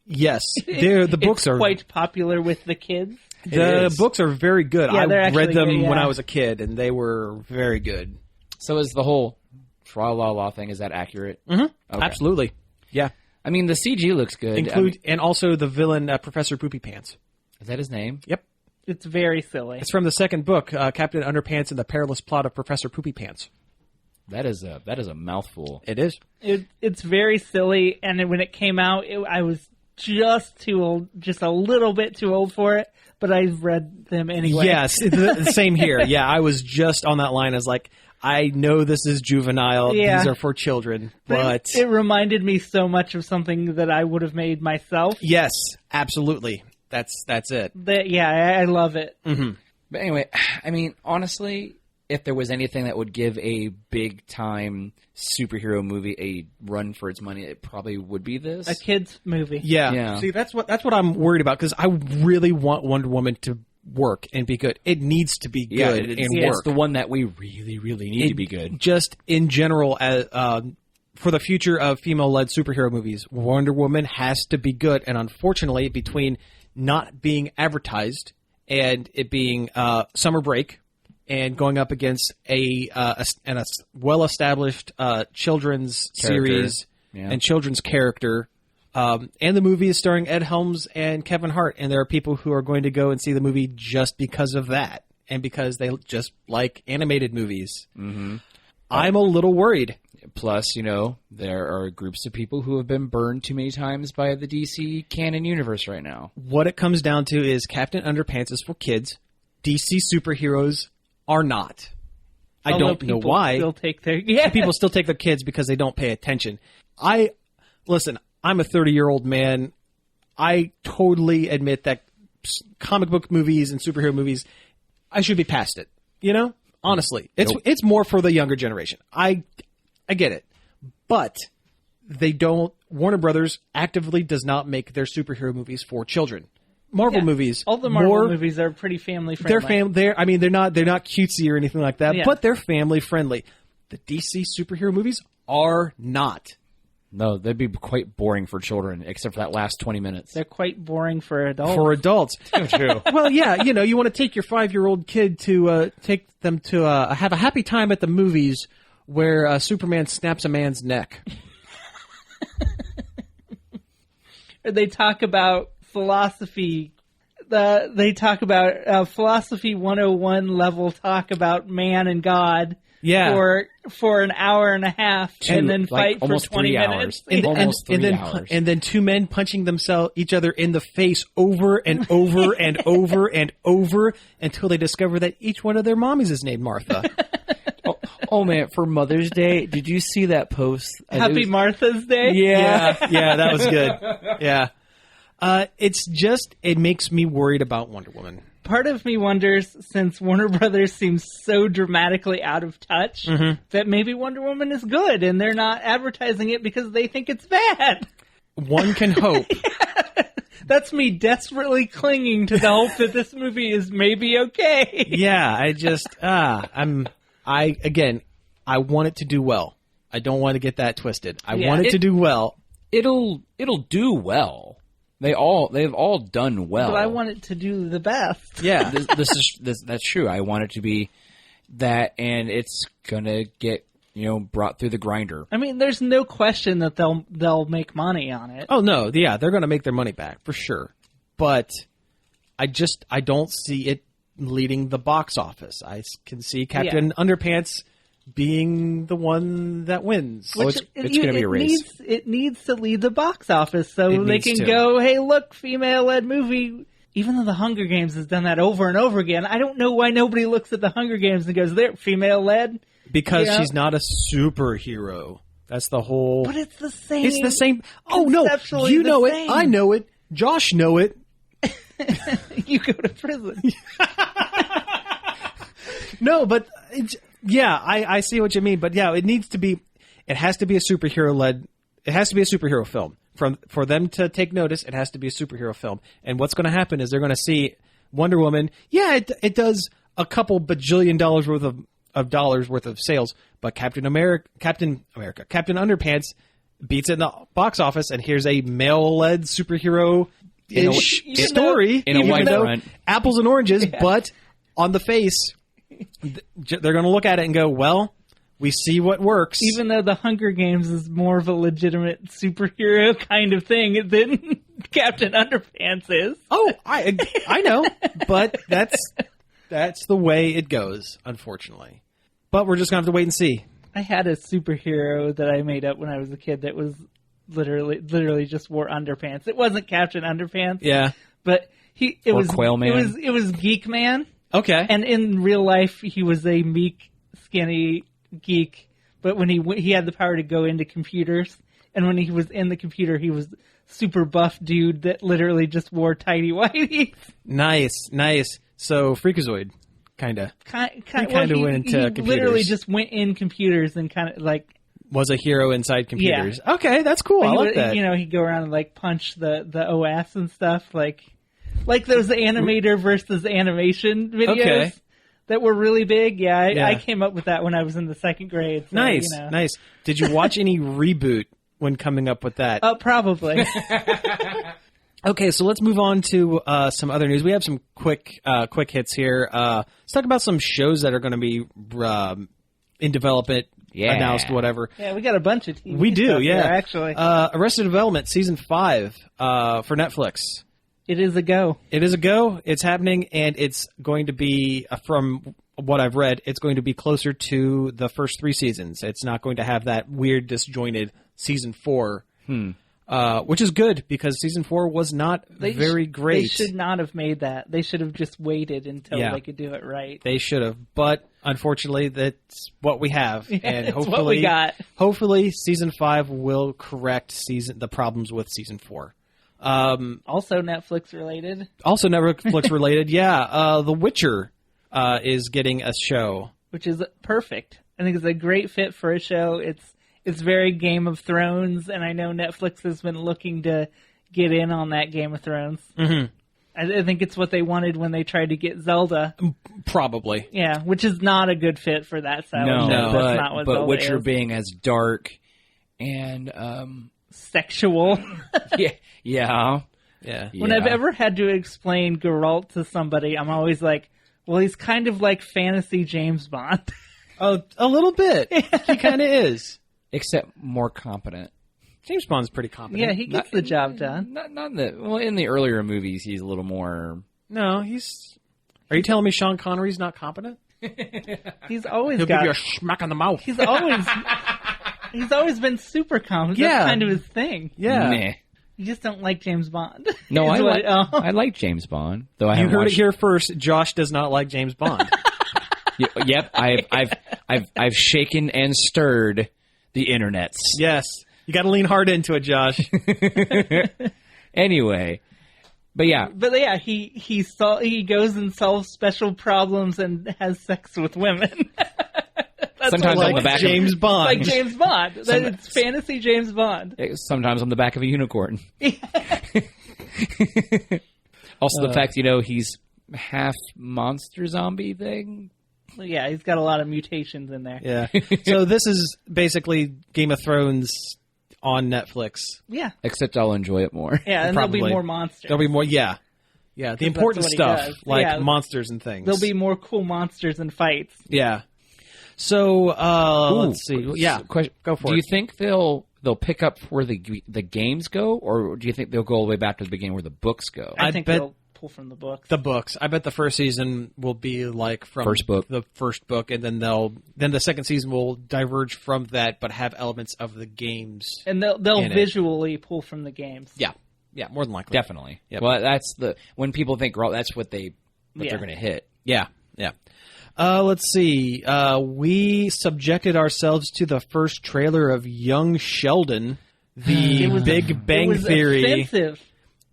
Yes. The books are quite popular with the kids. The books are very good. Yeah, I read them good, when I was a kid, and they were very good. So is the whole tra-la-la thing, is that accurate? Mm-hmm. Okay. Absolutely. Yeah. I mean, the CG looks good. And also the villain, Professor Poopy Pants. Is that his name? Yep. It's very silly. It's from the second book, Captain Underpants and the Perilous Plot of Professor Poopy Pants. That is a mouthful. It is. It's very silly, and when it came out, I was just too old, just a little bit too old for it, but I read them anyway. Yes, the same here. Yeah, I was just on that line as I know this is juvenile. Yeah. These are for children, but it reminded me so much of something that I would have made myself. Yes, absolutely. That's it. I love it. Mm-hmm. But anyway, I mean, honestly, if there was anything that would give a big-time superhero movie a run for its money, it probably would be this. A kid's movie. Yeah. See, that's what I'm worried about, because I really want Wonder Woman to work and be good. It needs to be good and work. It's the one that we really, really need to be good. Just in general, for the future of female-led superhero movies, Wonder Woman has to be good. And unfortunately, between not being advertised and it being summer break and going up against a well-established children's series and children's character. And the movie is starring Ed Helms and Kevin Hart, and there are people who are going to go and see the movie just because of that, and because they just like animated movies. Mm-hmm. I'm a little worried. Plus, there are groups of people who have been burned too many times by the DC canon universe right now. What it comes down to is Captain Underpants is for kids. DC superheroes are not. I don't know why. People still take their kids because they don't pay attention. Listen, I'm a 30-year-old man. I totally admit that comic book movies and superhero movies, I should be past it. Honestly, it's more for the younger generation. I get it, but they don't. Warner Brothers actively does not make their superhero movies for children. Marvel movies, all the Marvel movies are pretty family friendly. They're not cutesy or anything like that, but they're family friendly. The DC superhero movies are not. No, they'd be quite boring for children, except for that last 20 minutes. They're quite boring for adults. For adults. True. Well, yeah, you want to take your 5-year-old kid to take them to have a happy time at the movies where Superman snaps a man's neck. They talk about philosophy. They talk about philosophy 101 level talk about man and God. Yeah. For an hour and a half, and then fight for 20 minutes. Almost 3 hours. And then two men punching each other in the face over and over and over and over until they discover that each one of their mommies is named Martha. Oh man, for Mother's Day, did you see that post? Happy Martha's Day? Yeah, that was good. Yeah. It makes me worried about Wonder Woman. Part of me wonders, since Warner Brothers seems so dramatically out of touch, that maybe Wonder Woman is good and they're not advertising it because they think it's bad. One can hope. That's me desperately clinging to the hope that this movie is maybe okay. Yeah, I want it to do well. I don't want to get that twisted. I want it to do well. It'll do well. They've all done well. But I want it to do the best. Yeah, that's true. I want it to be that, and it's gonna get brought through the grinder. I mean, there's no question that they'll make money on it. Oh no, yeah, they're gonna make their money back for sure. But I don't see it leading the box office. I can see Captain Underpants being the one that wins. It's going to be a race. It needs to lead the box office so they can go, hey, look, female-led movie. Even though the Hunger Games has done that over and over again, I don't know why nobody looks at the Hunger Games and goes, they're female-led. Because she's not a superhero. That's the whole... But it's the same. It's the same. Oh, no. You know it. I know it. Josh know it. You go to prison. No, but... I see what you mean. But yeah, it has to be a superhero-led... It has to be a superhero film. For them to take notice, it has to be a superhero film. And what's going to happen is they're going to see Wonder Woman. Yeah, it does a couple bajillion dollars worth of sales, but Captain Underpants beats it in the box office, and here's a male-led superhero-ish story. In a white front. Apples and oranges, but on the face, they're going to look at it and go, well, we see what works. Even though the Hunger Games is more of a legitimate superhero kind of thing than Captain Underpants is. Oh, I know, but that's the way it goes, unfortunately. But we're just going to have to wait and see. I had a superhero that I made up when I was a kid that was literally just wore underpants. It wasn't Captain Underpants. Yeah. But it was Quail Man. It was Geek Man. Okay. And in real life, he was a meek, skinny geek. But when he had the power to go into computers, and when he was in the computer, he was super buff dude that literally just wore tidy whities. Nice. So Freakazoid, kind of. He went into computers. Literally just went in computers and kind of like was a hero inside computers. Yeah. Okay, that's cool. I like that. He'd go around and like punch the OS and stuff, like those animator versus animation videos that were really big. Yeah, I came up with that when I was in the second grade. So, nice. Did you watch any Reboot when coming up with that? Probably. Okay, so let's move on to some other news. We have some quick hits here. Let's talk about some shows that are going to be in development, announced, whatever. Yeah, we got a bunch of TV We do, stuff yeah. here, actually. Arrested Development Season 5 for Netflix. It is a go. It is a go. It's happening, and it's going to be, from what I've read, it's going to be closer to the first 3 seasons. It's not going to have that weird, disjointed Season 4. Which is good, because Season 4 was not very great. They should not have made that. They should have just waited until they could do it right. They should have. But, unfortunately, that's what we have. And hopefully, what we got. Hopefully, Season 5 will correct the problems with Season 4. Also Netflix related. Yeah. The Witcher is getting a show. Which is perfect. I think it's a great fit for a show. It's very Game of Thrones, and I know Netflix has been looking to get in on that Game of Thrones. Mm-hmm. I think it's what they wanted when they tried to get Zelda. Probably. Yeah, which is not a good fit for that style of show. That's not what Zelda Witcher is. being as dark and sexual. Yeah. When I've ever had to explain Geralt to somebody, I'm always like, well, he's kind of like fantasy James Bond. A little bit. He kind of is. Except more competent. James Bond's pretty competent. Yeah, he gets the job done. In the earlier movies, he's a little more... No, he's... Are you telling me Sean Connery's not competent? He'll give you a smack on the mouth. He's always been super competent. Yeah. That's kind of his thing. Yeah. Nah. You just don't like James Bond. No, I like James Bond. Though I you heard it here first. Josh does not like James Bond. Yep, I've shaken and stirred the internets. Yes, you got to lean hard into it, Josh. Anyway, but yeah, he goes and solves special problems and has sex with women. Sometimes on the back James Bond. Like James Bond. It's fantasy James Bond. Sometimes on the back of a unicorn. Also, the fact he's half monster zombie thing. Yeah, he's got a lot of mutations in there. Yeah. So this is basically Game of Thrones on Netflix. Yeah. Except I'll enjoy it more. Yeah, and Probably. There'll be more monsters. There'll be more, yeah. Yeah, the important stuff, like monsters and things. There'll be more cool monsters and fights. Yeah. So, let's see. Yeah, go for it. Do you think they'll pick up where the games go, or do you think they'll go all the way back to the beginning where the books go? I think they'll pull from the books. The books. I bet the first season will be like from the first book, and then the second season will diverge from that, but have elements of the games. And they'll visually pull from the games. Yeah, more than likely. Definitely. Yep. Well, that's when people think that's what they're going to hit. Yeah. Let's see. We subjected ourselves to the first trailer of Young Sheldon, the Big Bang Theory. Offensive.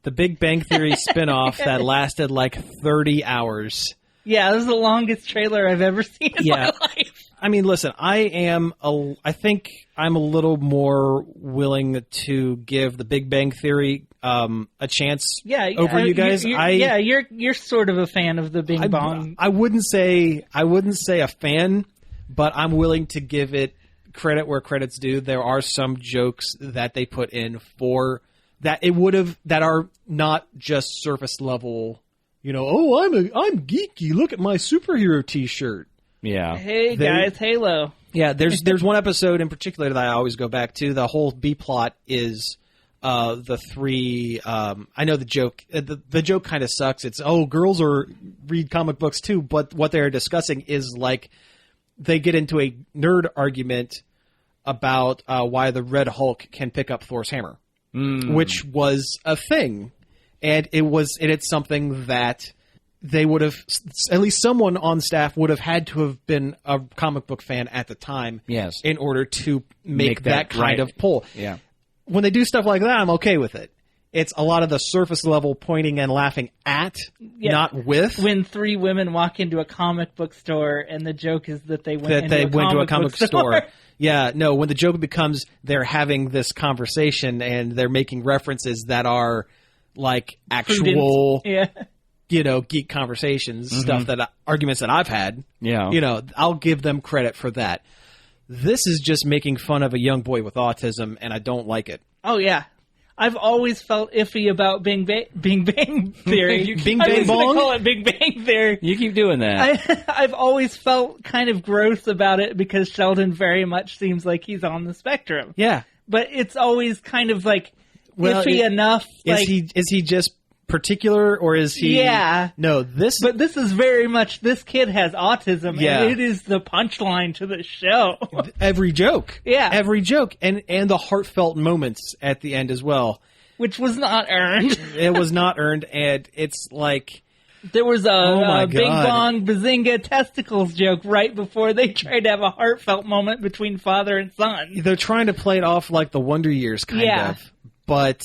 The Big Bang Theory spinoff that lasted like 30 hours. Yeah, this is the longest trailer I've ever seen in my life. I mean, listen, I think I'm a little more willing to give the Big Bang Theory a chance over you guys. You're sort of a fan of the Bing Bong. I wouldn't say a fan, but I'm willing to give it credit where credit's due. There are some jokes that they put in for that that are not just surface level. You know, I'm geeky. Look at my superhero T-shirt. Yeah. Hey guys, Halo. Yeah, there's one episode in particular that I always go back to. The whole B plot is the three. I know the joke. The joke kind of sucks. It's girls read comic books too, but what they're discussing is like they get into a nerd argument about why the Red Hulk can pick up Thor's hammer, which was a thing, and it's something that they would have, at least someone on staff would have had to have been a comic book fan at the time, yes, in order to make that kind of pull. Yeah. When they do stuff like that, I'm okay with it. It's a lot of the surface level pointing and laughing at, not with. When three women walk into a comic book store and the joke is that they went to a comic book store. Yeah, no, when the joke becomes they're having this conversation and they're making references that are like actual, geek conversations, arguments that I've had. Yeah. I'll give them credit for that. This is just making fun of a young boy with autism, and I don't like it. Oh, yeah. I've always felt iffy about Bing Bang Theory. Bing Bang Bong? I call it Bing Bang Theory. You keep doing that. I've always felt kind of gross about it because Sheldon very much seems like he's on the spectrum. Yeah. But it's always kind of like iffy enough. Is he just particular, or is he? Yeah. No, But this is very much, this kid has autism, and it is the punchline to the show. Every joke. Yeah. Every joke. And the heartfelt moments at the end as well. Which was not earned. It was not earned, and it's like... There was a Bing Bong Bazinga testicles joke right before they tried to have a heartfelt moment between father and son. They're trying to play it off like the Wonder Years, kind of. But...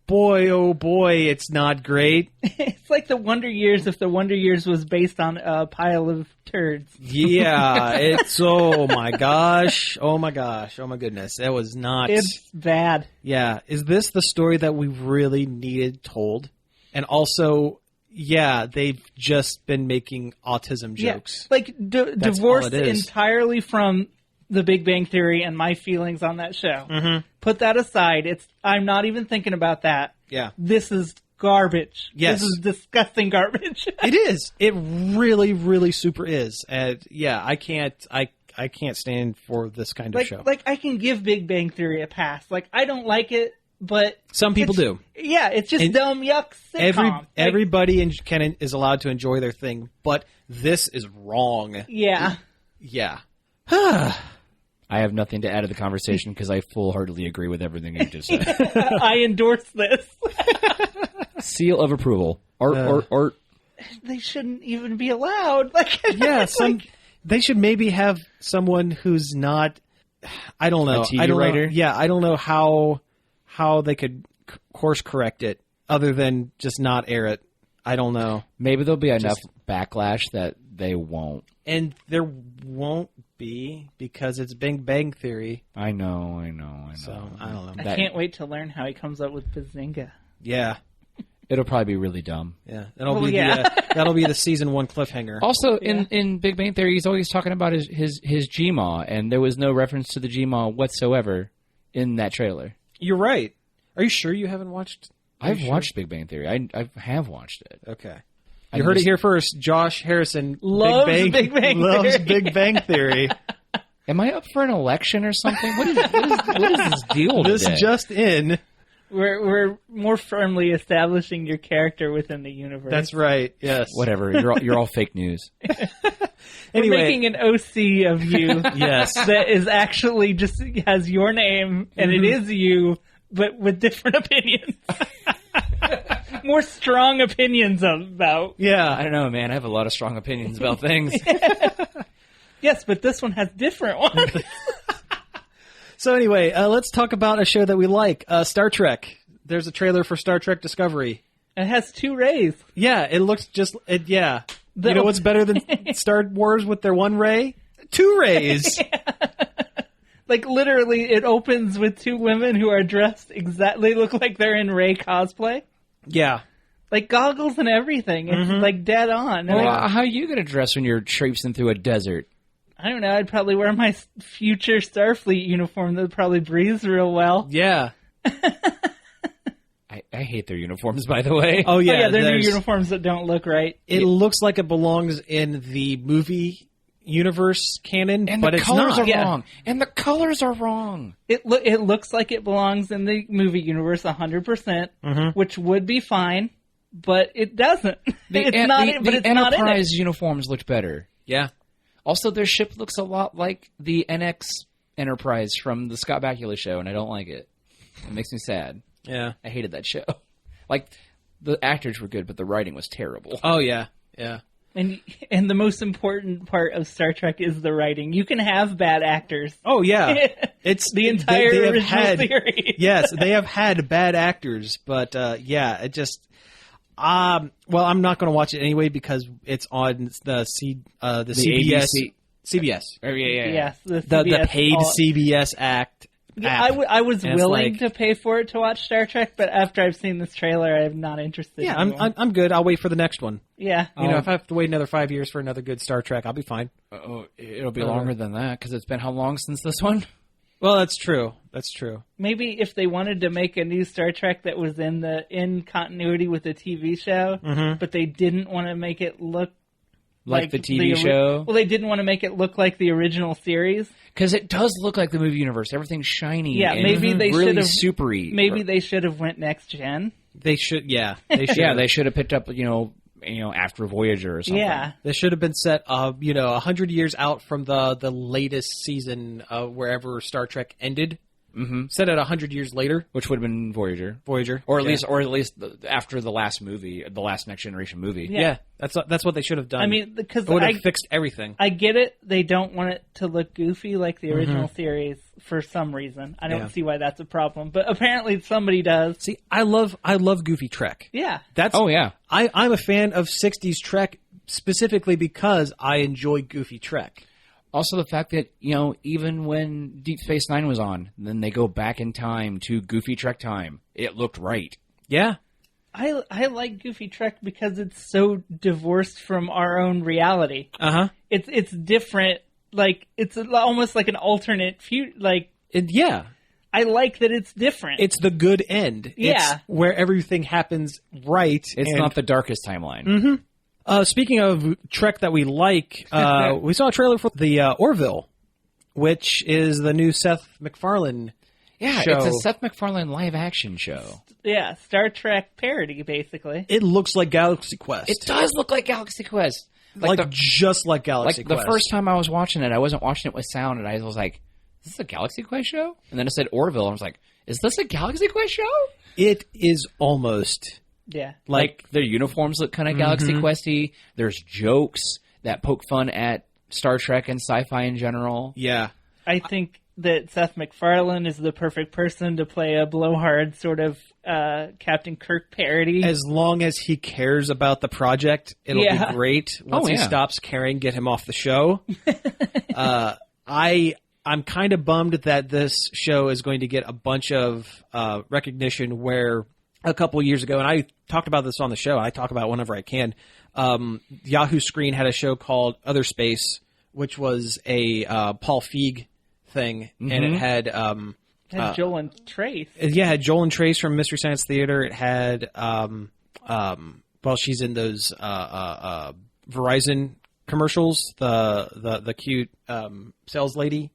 boy, oh boy, it's not great. It's like the Wonder Years if the Wonder Years was based on a pile of turds. Yeah, it's, oh my gosh, oh my goodness. That was not... It's bad. Yeah, is this the story that we really needed told? And also, yeah, they've just been making autism jokes. Yeah, like, divorced entirely from The Big Bang Theory and my feelings on that show. Mm-hmm. Put that aside. I'm not even thinking about that. Yeah. This is garbage. Yes. This is disgusting garbage. It is. It really, really super is. And yeah, I can't stand for this kind of show. Like, I can give Big Bang Theory a pass. Like, I don't like it, but some people do. Yeah, it's just dumb yuck sitcom. Everybody is allowed to enjoy their thing, but this is wrong. Yeah. Yeah. I have nothing to add to the conversation because I full-heartedly agree with everything you just said. I endorse this. Seal of approval. Art. They shouldn't even be allowed. They should maybe have someone who's not. I don't know. A TV writer. Yeah, I don't know how they could course correct it other than just not air it. I don't know. Maybe there'll be enough backlash that they won't. And there won't be because it's Big Bang Theory. I know. So, I don't know. I can't wait to learn how he comes up with Bazinga. Yeah. It'll probably be really dumb. Yeah. That'll be the season 1 cliffhanger. Also, in Big Bang Theory, he's always talking about his Gmaw, and there was no reference to the Gmaw whatsoever in that trailer. You're right. Are you sure you haven't watched? I've watched Big Bang Theory. I have watched it. Okay. You heard it here first. Josh Harrison loves Big Bang Theory. Am I up for an election or something? What is this deal This today? just in. We're more firmly establishing your character within the universe. That's right. Yes. Whatever. You're all fake news. We're making an OC of you. Yes. That is actually just has your name and it is you, but with different opinions. More strong opinions about. Yeah. I don't know, man. I have a lot of strong opinions about things. Yes, but this one has different ones. So anyway, let's talk about a show that we like, Star Trek. There's a trailer for Star Trek Discovery. It has 2 rays. Yeah, it looks just... yeah. You know what's better than Star Wars with their 1 ray? 2 rays. Like, literally, it opens with 2 women who are dressed exactly... They look like they're in Rey cosplay. Yeah. Like, goggles and everything. It's, like, dead on. Well, how are you going to dress when you're traipsing through a desert? I don't know. I'd probably wear my future Starfleet uniform that would probably breathe real well. Yeah. I hate their uniforms, by the way. Oh, yeah. They're new uniforms that don't look right. It looks like it belongs in the movie universe canon, And but the it's colors not. are wrong. And the colors are wrong. It looks like it belongs in the movie universe 100%, which would be fine, but it doesn't. The It's not in Enterprise it. uniforms looked better. Yeah. Also, their ship looks a lot like the NX Enterprise from the Scott Bakula show, and I don't like it. It makes me sad. Yeah. I hated that show. Like, the actors were good, but the writing was terrible. Oh, yeah. Yeah. And the most important part of Star Trek is the writing. You can have bad actors. Oh, yeah. It's The entire they have original series. Yes, they have had bad actors, but yeah, it just... well, I'm not going to watch it anyway because it's on the CBS. ABC. CBS. Oh, yeah. Yes, the The paid all- CBS app. I was And it's willing like- to pay for it to watch Star Trek, but after I've seen this trailer, I'm not interested. Yeah, anymore. I'm good. I'll wait for the next one. Yeah. You know, if I have to wait another 5 years for another good Star Trek, I'll be fine. Oh, it'll be longer than that, because it's been how long since this one? Well, that's true. That's true. Maybe if they wanted to make a new Star Trek that was in continuity with the TV show, but they didn't want to make it look Like the TV show? Well, they didn't want to make it look like the original series. Because it does look like the movie universe. Everything's shiny. Yeah, and maybe they really should've- supery. Maybe they should have went next gen. They should. Yeah, they should. Yeah, they should have picked up, after Voyager or something. Yeah. They should have been set, 100 years out from the latest season wherever Star Trek ended. Mm-hmm. Set at 100 years later, Which would have been Voyager. or Or at least after the last movie, the last Next Generation movie. Yeah. that's what they should have done. I mean, because it would have fixed everything. I get it. They don't want it to look goofy like the original series for some reason. I don't see why that's a problem, but apparently somebody does. See, I love Goofy Trek. Yeah. Oh, yeah. I'm a fan of 60s Trek specifically because I enjoy Goofy Trek. Also, the fact that, even when Deep Space Nine was on, then they go back in time to Goofy Trek time. It looked right. Yeah. I like Goofy Trek because it's so divorced from our own reality. Uh-huh. It's different. Like, it's almost like an alternate Yeah. I like that it's different. It's the good end. Yeah. It's where everything happens right. It's not the darkest timeline. Mm-hmm. Speaking of Trek that we like, we saw a trailer for the Orville, which is the new Seth MacFarlane Yeah, show. it's a Seth MacFarlane live-action show. Yeah, Star Trek parody, basically. It looks like Galaxy Quest. It does look like Galaxy Quest. Just like Galaxy Quest. The first time I was watching it, I wasn't watching it with sound, and I was like, is this a Galaxy Quest show? And then it said Orville, and I was like, is this a Galaxy Quest show? It is almost... Yeah. Like their uniforms look kind of Galaxy Questy. There's jokes that poke fun at Star Trek and sci-fi in general. Yeah. I think that Seth MacFarlane is the perfect person to play a blowhard sort of Captain Kirk parody. As long as he cares about the project, it'll be great. Once he stops caring, get him off the show. I'm kind of bummed that this show is going to get a bunch of recognition where a couple years ago, and I talked about this on the show, I talk about it whenever I can, Yahoo Screen had a show called Other Space, which was a Paul Feig thing, and it had... had Joel and Trace. It had Joel and Trace from Mystery Science Theater. It had, she's in those Verizon commercials, the cute sales lady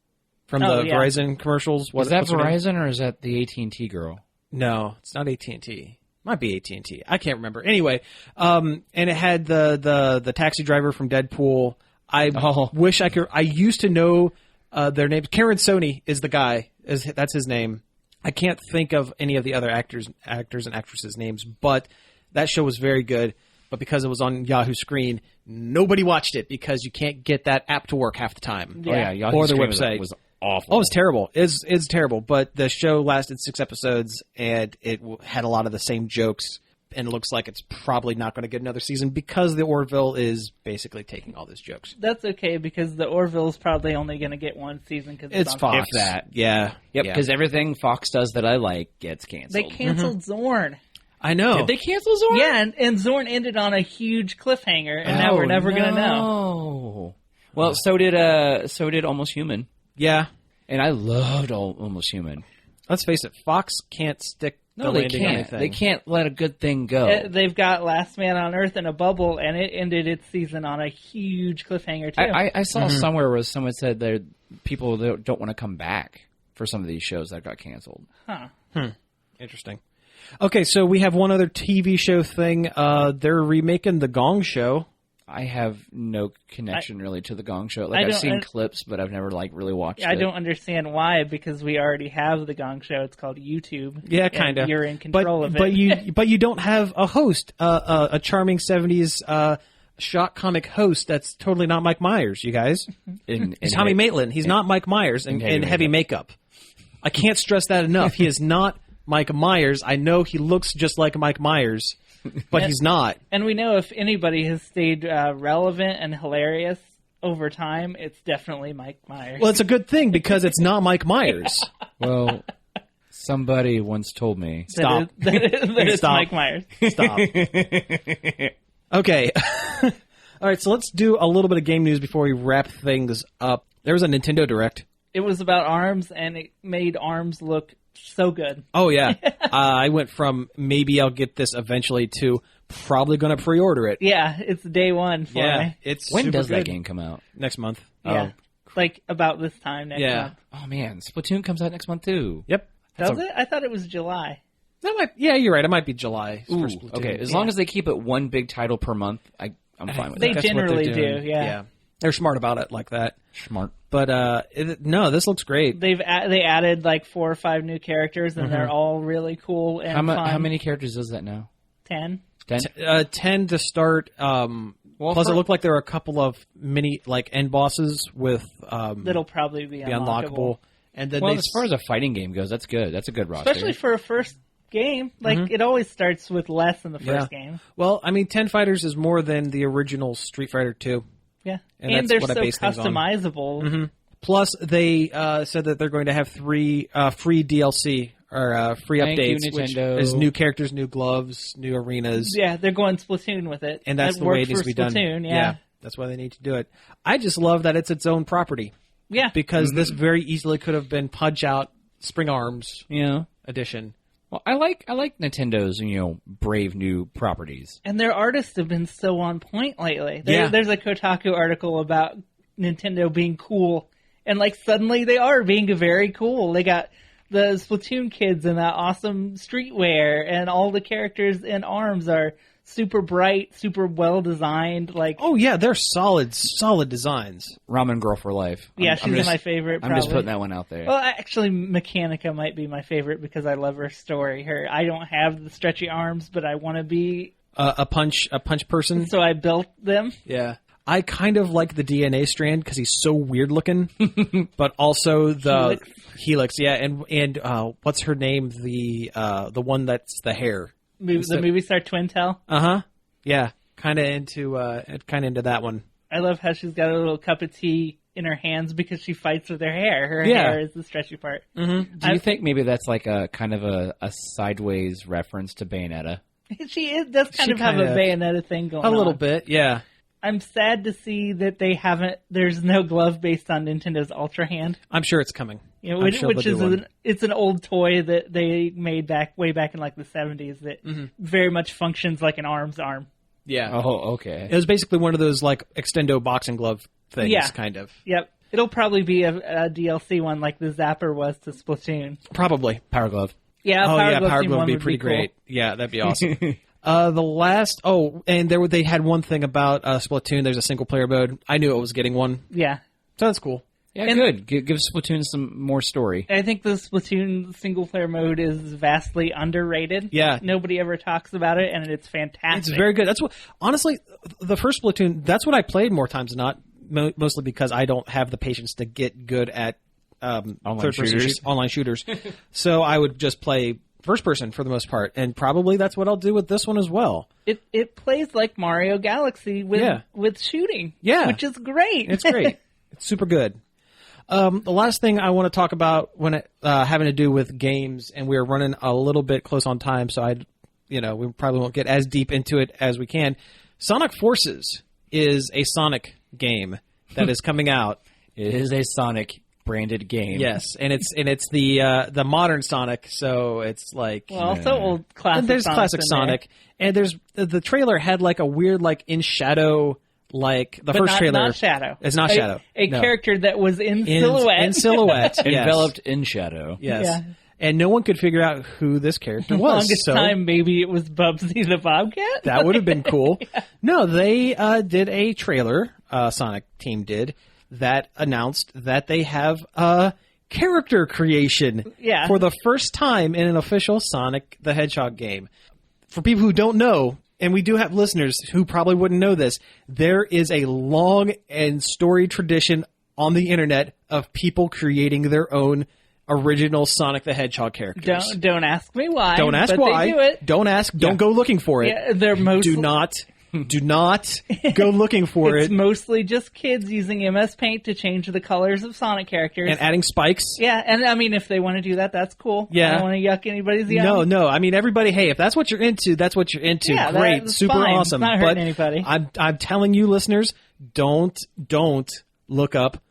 from Verizon commercials. Is that Verizon or is that the AT&T girl? No, it's not AT&T. Might be AT&T. I can't remember. Anyway, and it had the taxi driver from Deadpool. I wish I could. I used to know their names. Karen Sony is the guy. That's his name. I can't think of any of the other actors and actresses' names, but that show was very good. But because it was on Yahoo Screen, nobody watched it because you can't get that app to work half the time. Yeah, Yahoo or their Screen website was awful. Oh, it's terrible. It's terrible. But the show lasted 6 episodes, and it had a lot of the same jokes. And it looks like it's probably not going to get another season because the Orville is basically taking all those jokes. That's okay because the Orville's probably only going to get one season because it's on Fox. If that. Yeah. Yep, because everything Fox does that I like gets canceled. They canceled Zorn. I know. Did they cancel Zorn? Yeah, and Zorn ended on a huge cliffhanger, and now we're never going to know. Well, so did Almost Human. Yeah. And I loved Almost Human. Let's face it, Fox can't stick the landing on anything. They can't let a good thing go. They've got Last Man on Earth in a bubble, and it ended its season on a huge cliffhanger, too. I saw somewhere where someone said that people don't want to come back for some of these shows that got canceled. Huh. Interesting. Okay, so we have one other TV show thing. They're remaking The Gong Show. I have no connection really to The Gong Show. I've seen clips, but I've never really watched it. I don't understand why, because we already have The Gong Show. It's called YouTube. Yeah, kind of. You're in control of it. But you don't have a host, a charming 70s shock comic host that's totally not Mike Myers, you guys. It's Tommy Maitland. He's not Mike Myers in heavy makeup. I can't stress that enough. He is not Mike Myers. I know he looks just like Mike Myers, but he's not. And we know if anybody has stayed relevant and hilarious over time, it's definitely Mike Myers. Well, it's a good thing because it's not Mike Myers. Well, somebody once told me. Stop. That it's Stop. Mike Myers. Stop. Okay. All right, so let's do a little bit of game news before we wrap things up. There was a Nintendo Direct. It was about ARMS, and it made ARMS look so good. Oh, yeah. I went from maybe I'll get this eventually to probably going to pre-order it. Yeah, it's day one for me. It's When super does that good. game come out? Next month. Yeah. Like about this time next month. Oh, man. Splatoon comes out next month, too. Yep. Does it? I thought it was July. Yeah, you're right. It might be July. Ooh, for Splatoon. okay. As long as they keep it one big title per month, I'm fine with They that. That's what they're generally doing. do, yeah. They're smart about it like that. Smart. But no, this looks great. They added like 4 or 5 new characters, and they're all really cool and fun. How many characters is that now? 10. 10? 10 to start. Plus, it looked like there were a couple of mini end bosses with That'll probably be unlockable. And then as far as a fighting game goes, that's good. That's a good roster. Especially for a first game. It always starts with less in the first game. Well, I mean, 10 Fighters is more than the original Street Fighter 2. Yeah. And And that's they're what I so base things on. customizable. Plus, they said that they're going to have 3 free DLC or free Thank you, updates, which Nintendo. is new characters, new gloves, new arenas. Yeah, they're going Splatoon with it. And that's That the way it worked needs for to be done. Splatoon, yeah. That's why they need to do it. I just love that it's its own property. Yeah. Because this very easily could have been Punch Out Spring Arms edition. Well, I like Nintendo's brave new properties. And their artists have been so on point lately. Yeah. There's a Kotaku article about Nintendo being cool. And suddenly they are being very cool. They got the Splatoon kids in that awesome streetwear, and all the characters in ARMS are super bright, super well designed. Oh yeah, they're solid designs. Ramen Girl for life. Yeah, she's my favorite. Probably. I'm just putting that one out there. Well, actually, Mechanica might be my favorite because I love her story. I don't have the stretchy arms, but I want to be a punch person. So I built them. Yeah. I kind of like the DNA strand because he's so weird looking, but also the Helix. Yeah, and what's her name? The one that's the hair. The movie star Twintel. Yeah, kind of into that one. I love how she's got a little cup of tea in her hands because she fights with her hair. Her hair is the stretchy part. Mm-hmm. Do you think maybe that's like a kind of a sideways reference to Bayonetta? She does kind of have a Bayonetta thing going on. A little bit, yeah. I'm sad to see that there's no glove based on Nintendo's Ultra Hand. I'm sure it's coming. Which is it's an old toy that they made way back in the 70s that very much functions like an arm. Yeah. Oh, okay. It was basically one of those extendo boxing glove things, kind of. Yep. It'll probably be a DLC one like the Zapper was to Splatoon. Probably. Power Glove. Yeah, Power Glove would be pretty great. Yeah, that'd be awesome. And they had one thing about Splatoon. There's a single player mode. I knew it was getting one. Yeah. So that's cool. Yeah, good. Give Splatoon some more story. I think the Splatoon single-player mode is vastly underrated. Yeah. Nobody ever talks about it, and it's fantastic. It's very good. That's what, honestly, the first Splatoon, that's what I played more times than not, mostly because I don't have the patience to get good at online shooters. So I would just play first person for the most part, and probably that's what I'll do with this one as well. It plays like Mario Galaxy with shooting. Yeah. Which is great. It's great. It's super good. The last thing I want to talk about when having to do with games, and we're running a little bit close on time, so we probably won't get as deep into it as we can. Sonic Forces is a Sonic game that is coming out. It is a Sonic branded game. Yes, and it's the modern Sonic, so it's like also old classic. There's classic Sonic, and there's the trailer had like a weird like in shadow. Like the first trailer, not Shadow. It's not Shadow. A character that was in silhouette. In silhouette, yes. Enveloped in shadow. Yes, Yeah. And no one could figure out who this character was. Longest time, maybe it was Bubsy the Bobcat. That would have been cool. Yeah. No, they did a trailer. Sonic team did that announced that they have character creation for the first time in an official Sonic the Hedgehog game. For people who don't know. And we do have listeners who probably wouldn't know this. There is a long and storied tradition on the internet of people creating their own original Sonic the Hedgehog characters. Don't ask me why. Don't ask why. They do it. Don't ask. Don't go looking for it. Yeah, they're mostly... Do not go looking for it. It's mostly just kids using MS Paint to change the colors of Sonic characters. And adding spikes. Yeah, and I mean, if they want to do that, that's cool. Yeah. I don't want to yuck anybody's yum. No. I mean, everybody, hey, if that's what you're into, that's what you're into. Yeah, great. that's Super fine. awesome. It's not hurting anybody. I'm telling you, listeners, don't look up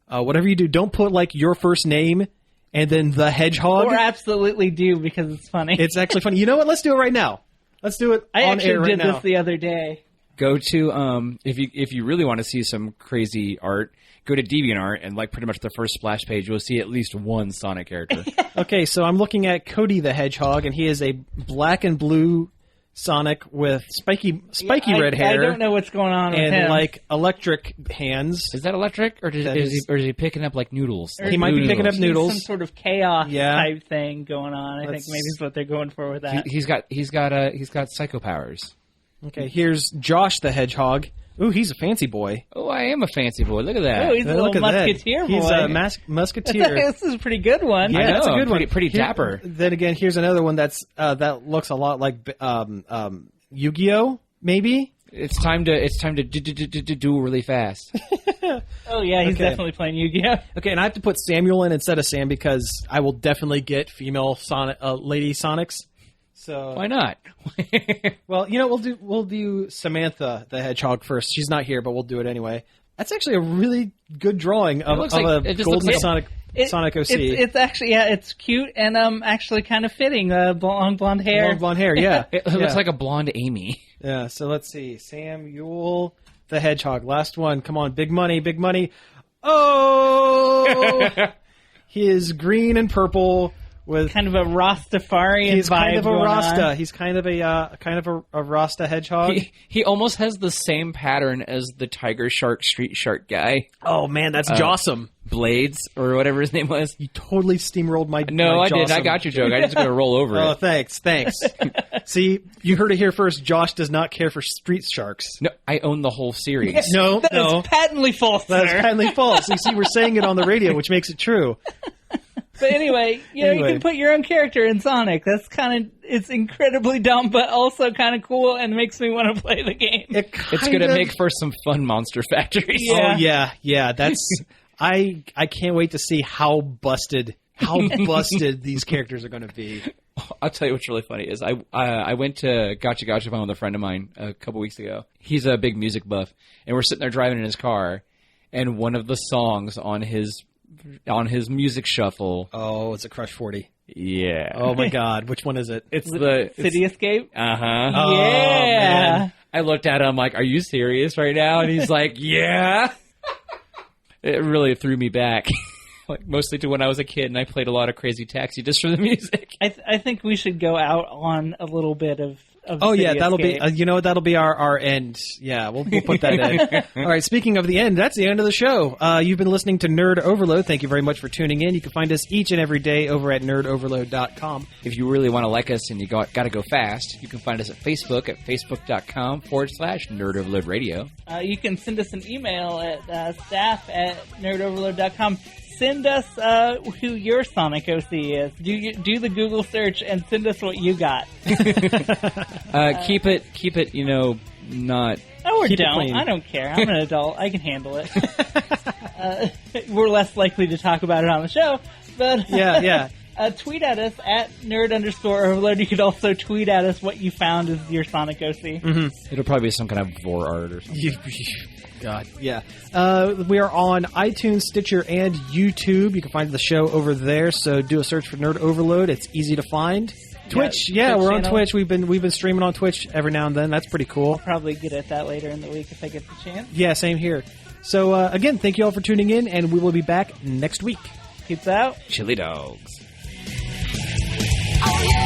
whatever you do. Don't put like your first name and then the Hedgehog. Or absolutely do because it's funny. It's actually funny. You know what? Let's do it right now. Let's do it on air right now. I actually did this the other day. Go to if you really want to see some crazy art, go to DeviantArt and like pretty much the first splash page, you'll see at least one Sonic character. Okay, so I'm looking at Cody the Hedgehog, and he is a black and blue Sonic with spiky red hair. I don't know what's going on with him. And like electric hands. Is that electric, or is he picking up like noodles? He might be picking up noodles. Some sort of chaos type thing going on. I think maybe is what they're going for with that. He's got psycho powers. Okay, here's Josh the Hedgehog. Ooh, he's a fancy boy. Oh, I am a fancy boy. Look at that. Oh, he's a little musketeer boy. He's a musketeer. This is a pretty good one. Yeah, I know, that's a good one. Pretty dapper. Then again, here's another one that looks a lot like Yu-Gi-Oh. Maybe. It's time to do really fast. Oh yeah, he's definitely playing Yu-Gi-Oh. Okay, and I have to put Samuel in instead of Sam because I will definitely get female lady Sonics. So why not? Well, we'll do Samantha the Hedgehog first. She's not here, but we'll do it anyway. That's actually a really good drawing of a golden Sonic OC. It's actually it's cute and actually kind of fitting. Long blonde hair. Long blonde hair, yeah. It looks like a blonde Amy. Yeah. So let's see, Samuel the Hedgehog. Last one. Come on, big money, big money. Oh, he is green and purple. With kind of a Rastafarian he's vibe kind of a Rasta. On. He's kind of a Rasta hedgehog. He almost has the same pattern as the Tiger Shark Street Shark guy. Oh man, that's Jossum. Blades or whatever his name was. You totally steamrolled my No, my I did. Jossum. I got your joke. I just got to roll over it. Oh, thanks. See, you heard it here first. Josh does not care for street sharks. No, I own the whole series. No. That's patently false. That's patently false. You see, we're saying it on the radio, which makes it true. But anyway, you can put your own character in Sonic. That's it's incredibly dumb, but also kind of cool and makes me want to play the game. It's going to make for some fun monster factories. Yeah. Oh, yeah. That's, I can't wait to see how busted these characters are going to be. I'll tell you what's really funny is I went to Gotcha Gotcha Fun with a friend of mine a couple weeks ago. He's a big music buff, and we're sitting there driving in his car, and one of the songs on his music shuffle. Oh, it's a Crush 40. Yeah. Oh my God, which one is it? It's the City Escape. Uh-huh. Oh, yeah. Man. I looked at him like, "Are you serious right now?" And he's like, "Yeah." It really threw me back. like mostly to when I was a kid and I played a lot of Crazy Taxi just for the music. I think we should go out on a little bit of oh yeah, that'll Cityscape. be that'll be our end. Yeah, we'll put that in. All right, speaking of the end, that's the end of the show. You've been listening to Nerd Overload. Thank you very much for tuning in. You can find us each and every day over at nerdoverload.com. If you really want to like us and you got to go fast, you can find us at Facebook at facebook.com/nerdoverloadradio. You can send us an email at staff@nerdoverload.com. Send us who your Sonic OC is. Do the Google search and send us what you got. Keep it, not. Oh, or Keep it don't. clean. I don't care. I'm an adult. I can handle it. We're less likely to talk about it on the show, but Yeah. Tweet at us at nerd_overload. You could also tweet at us what you found as your Sonic OC. It'll probably be some kind of vor art or something. God, yeah. We are on iTunes, Stitcher, and YouTube. You can find the show over there. So do a search for Nerd Overload. It's easy to find. Twitch, yeah, we're on channel. Twitch. We've been streaming on Twitch every now and then. That's pretty cool. Probably get at that later in the week if I get the chance. Yeah, same here. So again, thank you all for tuning in, and we will be back next week. Peace out. Chili dogs. Oh yeah.